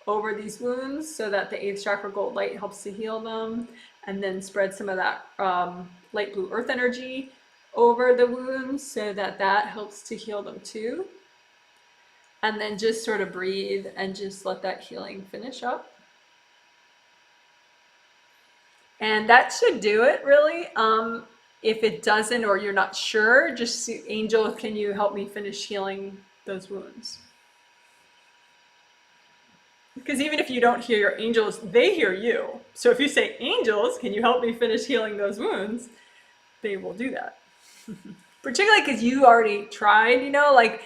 over these wounds so that the 8th chakra gold light helps to heal them. And then spread some of that light blue earth energy over the wounds so that that helps to heal them too. And then just sort of breathe and just let that healing finish up. And that should do it, really. If it doesn't, or you're not sure, just see, Angel, can you help me finish healing those wounds? Because even if you don't hear your angels, they hear you. So if you say, angels, can you help me finish healing those wounds? They will do that. Particularly because you already tried, you know, like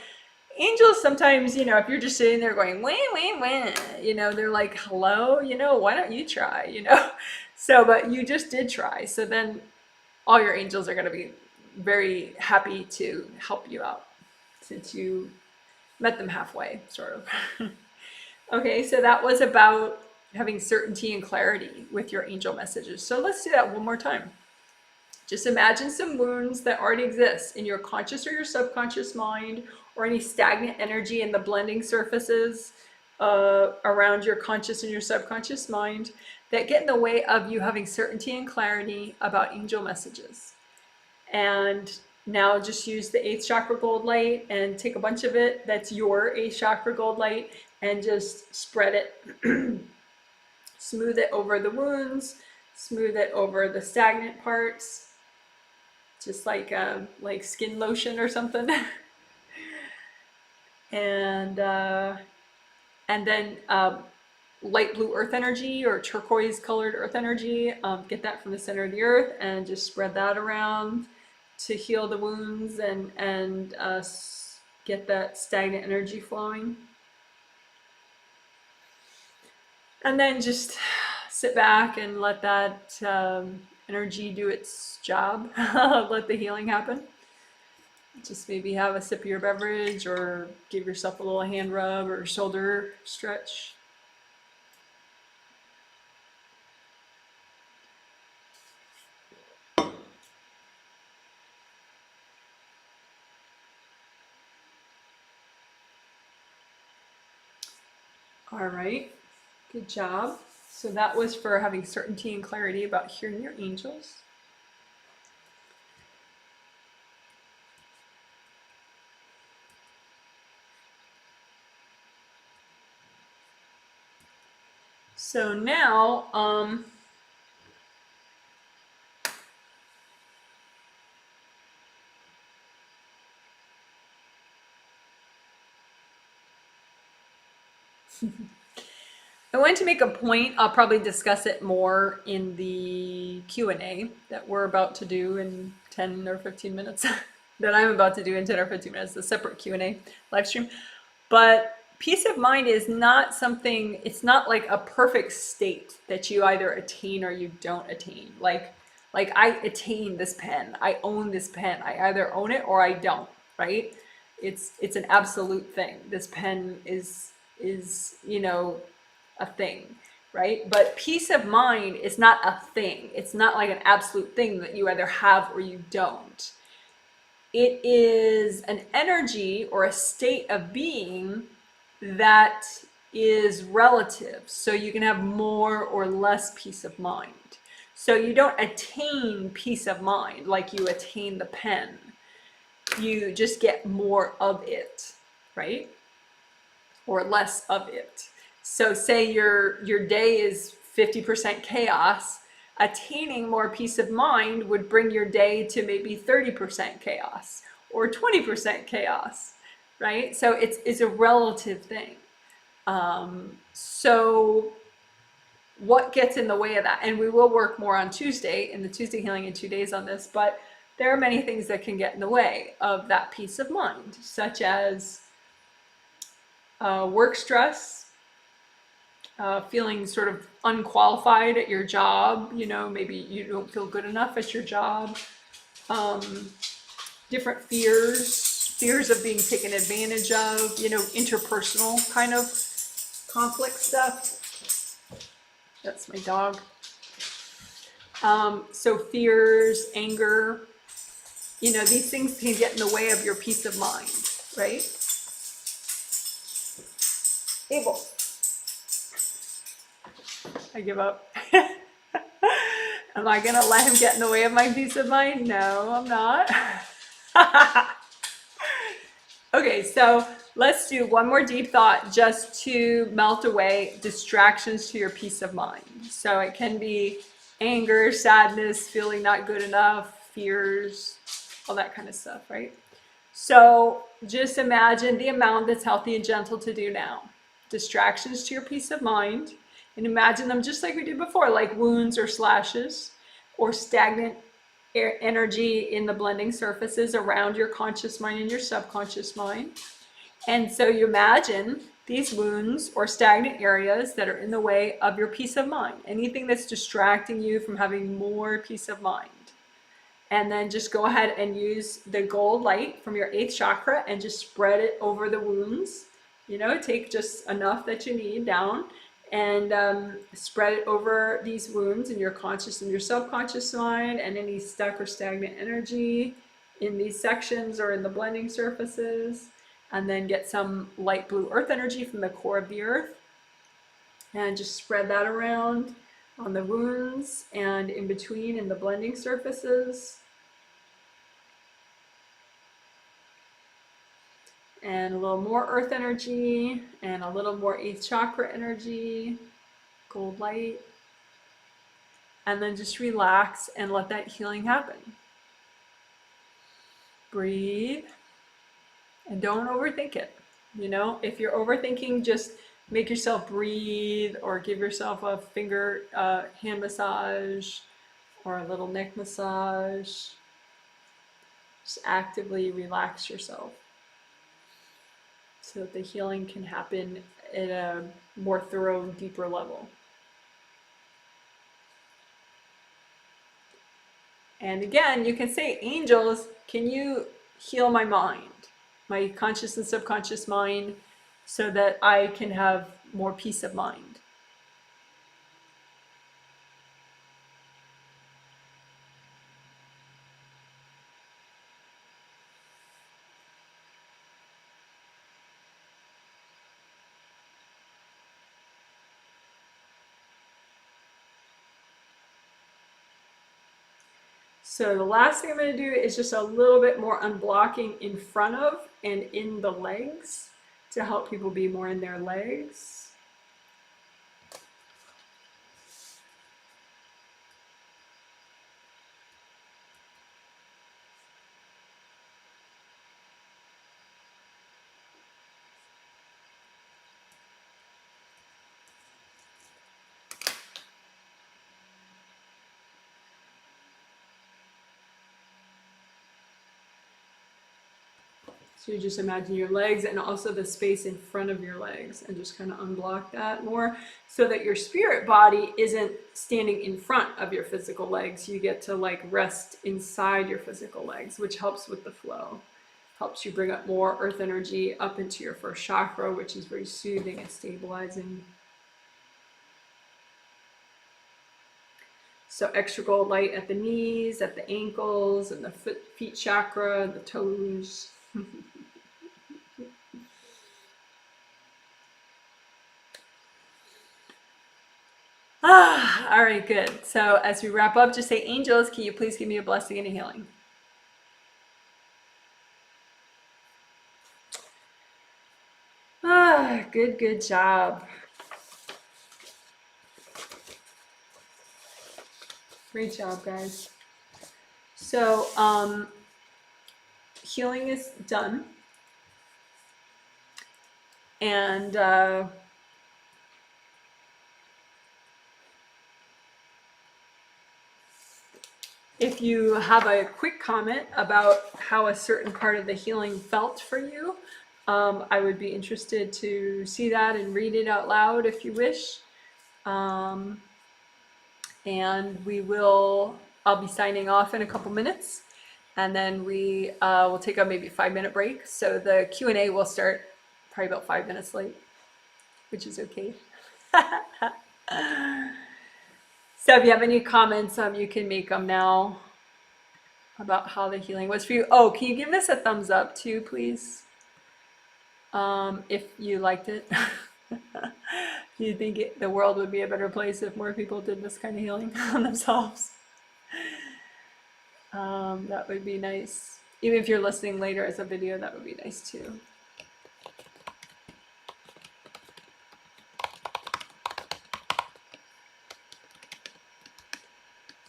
angels sometimes, you know, if you're just sitting there going, wah, wah, wah, you know, they're like, hello, you know, why don't you try, you know? So, but you just did try. So then all your angels are going to be very happy to help you out since you met them halfway, sort of. Okay, so that was about having certainty and clarity with your angel messages. So let's do that one more time. Just imagine some wounds that already exist in your conscious or your subconscious mind, or any stagnant energy in the blending surfaces around your conscious and your subconscious mind that get in the way of you having certainty and clarity about angel messages. And now just use the 8th chakra gold light and take a bunch of it that's your 8th chakra gold light and just spread it. Smooth it over the wounds, smooth it over the stagnant parts, just like skin lotion or something. And then light blue earth energy or turquoise colored earth energy, get that from the center of the earth and just spread that around to heal the wounds and get that stagnant energy flowing. And then just sit back and let that energy do its job. Let the healing happen. Just maybe have a sip of your beverage or give yourself a little hand rub or shoulder stretch. All right, good job. So that was for having certainty and clarity about hearing your angels. So now, I want to make a point. I'll probably discuss it more in the Q&A that we're about to do in 10 or 15 minutes. That I'm about to do in 10 or 15 minutes, a separate Q&A live stream. But peace of mind is not something, it's not like a perfect state that you either attain or you don't attain. Like I attain this pen, I own this pen, I either own it or I don't, right? It's an absolute thing. This pen is, you know, a thing, right? But peace of mind is not a thing. It's not like an absolute thing that you either have or you don't. It is an energy or a state of being that is relative. So you can have more or less peace of mind. So you don't attain peace of mind like you attain the pen. You just get more of it, right? Or less of it. So say your day is 50% chaos, attaining more peace of mind would bring your day to maybe 30% chaos or 20% chaos, right? So it's a relative thing. So what gets in the way of that? And we will work more on Tuesday in the Tuesday Healing in 2 days on this, but there are many things that can get in the way of that peace of mind, such as work stress, feeling sort of unqualified at your job, you know, maybe you don't feel good enough at your job, different fears of being taken advantage of, you know, interpersonal kind of conflict stuff. That's my dog. So fears, anger, you know, these things can get in the way of your peace of mind, right? Abel. I give up. Am I going to let him get in the way of my peace of mind? No, I'm not. Okay, so let's do one more deep thought just to melt away distractions to your peace of mind. So it can be anger, sadness, feeling not good enough, fears, all that kind of stuff, right? So just imagine the amount that's healthy and gentle to do now. Distractions to your peace of mind, and imagine them just like we did before, like wounds or slashes or stagnant energy in the blending surfaces around your conscious mind and your subconscious mind. And so you imagine these wounds or stagnant areas that are in the way of your peace of mind, anything that's distracting you from having more peace of mind. And then just go ahead and use the gold light from your 8th chakra and just spread it over the wounds. You know, take just enough that you need down and spread it over these wounds in your conscious and your subconscious mind, and any stuck or stagnant energy in these sections or in the blending surfaces. And then get some light blue earth energy from the core of the earth and just spread that around on the wounds and in between in the blending surfaces. And a little more earth energy and a little more 8th chakra energy, gold light. And then just relax and let that healing happen. Breathe and don't overthink it. You know, if you're overthinking, just make yourself breathe or give yourself a hand massage or a little neck massage. Just actively relax yourself so that the healing can happen at a more thorough, deeper level. And again, you can say, angels, can you heal my mind, my conscious and subconscious mind, so that I can have more peace of mind? So the last thing I'm going to do is just a little bit more unblocking in front of and in the legs to help people be more in their legs. So you just imagine your legs and also the space in front of your legs, and just kind of unblock that more so that your spirit body isn't standing in front of your physical legs. You get to like rest inside your physical legs, which helps with the flow. Helps you bring up more earth energy up into your 1st chakra, which is very soothing and stabilizing. So extra gold light at the knees, at the ankles, and the feet chakra, the toes. All right, good. So as we wrap up, just say, angels, can you please give me a blessing and a healing? Good job. Great job, guys. So healing is done. And if you have a quick comment about how a certain part of the healing felt for you, I would be interested to see that and read it out loud if you wish. And I'll be signing off in a couple minutes, and then we will take a maybe 5-minute break. So the Q&A will start probably about 5 minutes late, which is okay. So if you have any comments, you can make them now. about how the healing was for you. Oh, can you give this a thumbs up too, please? If you liked it. Do you think the world would be a better place if more people did this kind of healing on themselves? That would be nice. Even if you're listening later as a video, that would be nice too.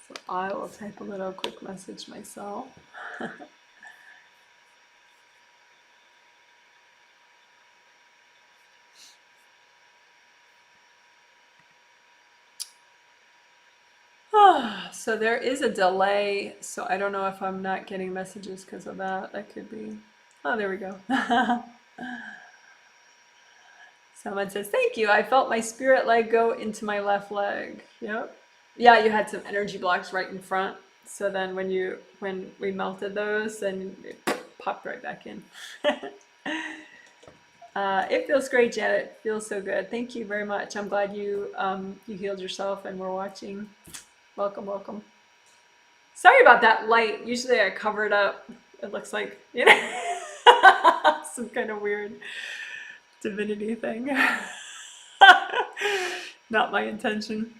So I will type a little quick message myself. So there is a delay, so I don't know if I'm not getting messages because of that. That could be. Oh, there we go. Someone says, thank you. I felt my spirit leg go into my left leg. Yep. Yeah, you had some energy blocks right in front. So then when we melted those, then it popped right back in. It feels great, Janet. It feels so good. Thank you very much. I'm glad you healed yourself and we're watching. Welcome, welcome. Sorry about that light. Usually I cover it up. It looks like, you know, some kind of weird divinity thing. Not my intention.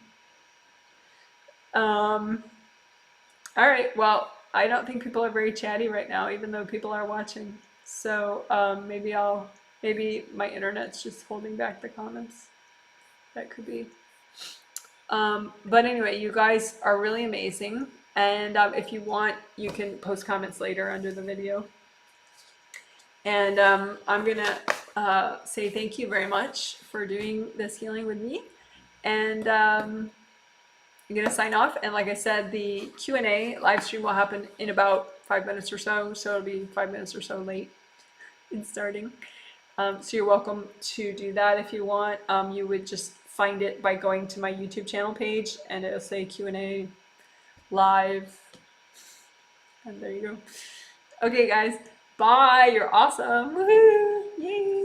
All right. Well, I don't think people are very chatty right now, even though people are watching. So maybe my internet's just holding back the comments. That could be. But anyway, you guys are really amazing. And if you want, you can post comments later under the video. And I'm going to say thank you very much for doing this healing with me. And I'm going to sign off. And like I said, the Q&A live stream will happen in about 5 minutes or so. So it'll be 5 minutes or so late in starting. So you're welcome to do that if you want. You would just find it by going to my YouTube channel page and it'll say Q&A live. And there you go. Okay, guys. Bye. You're awesome. Woohoo. Yay.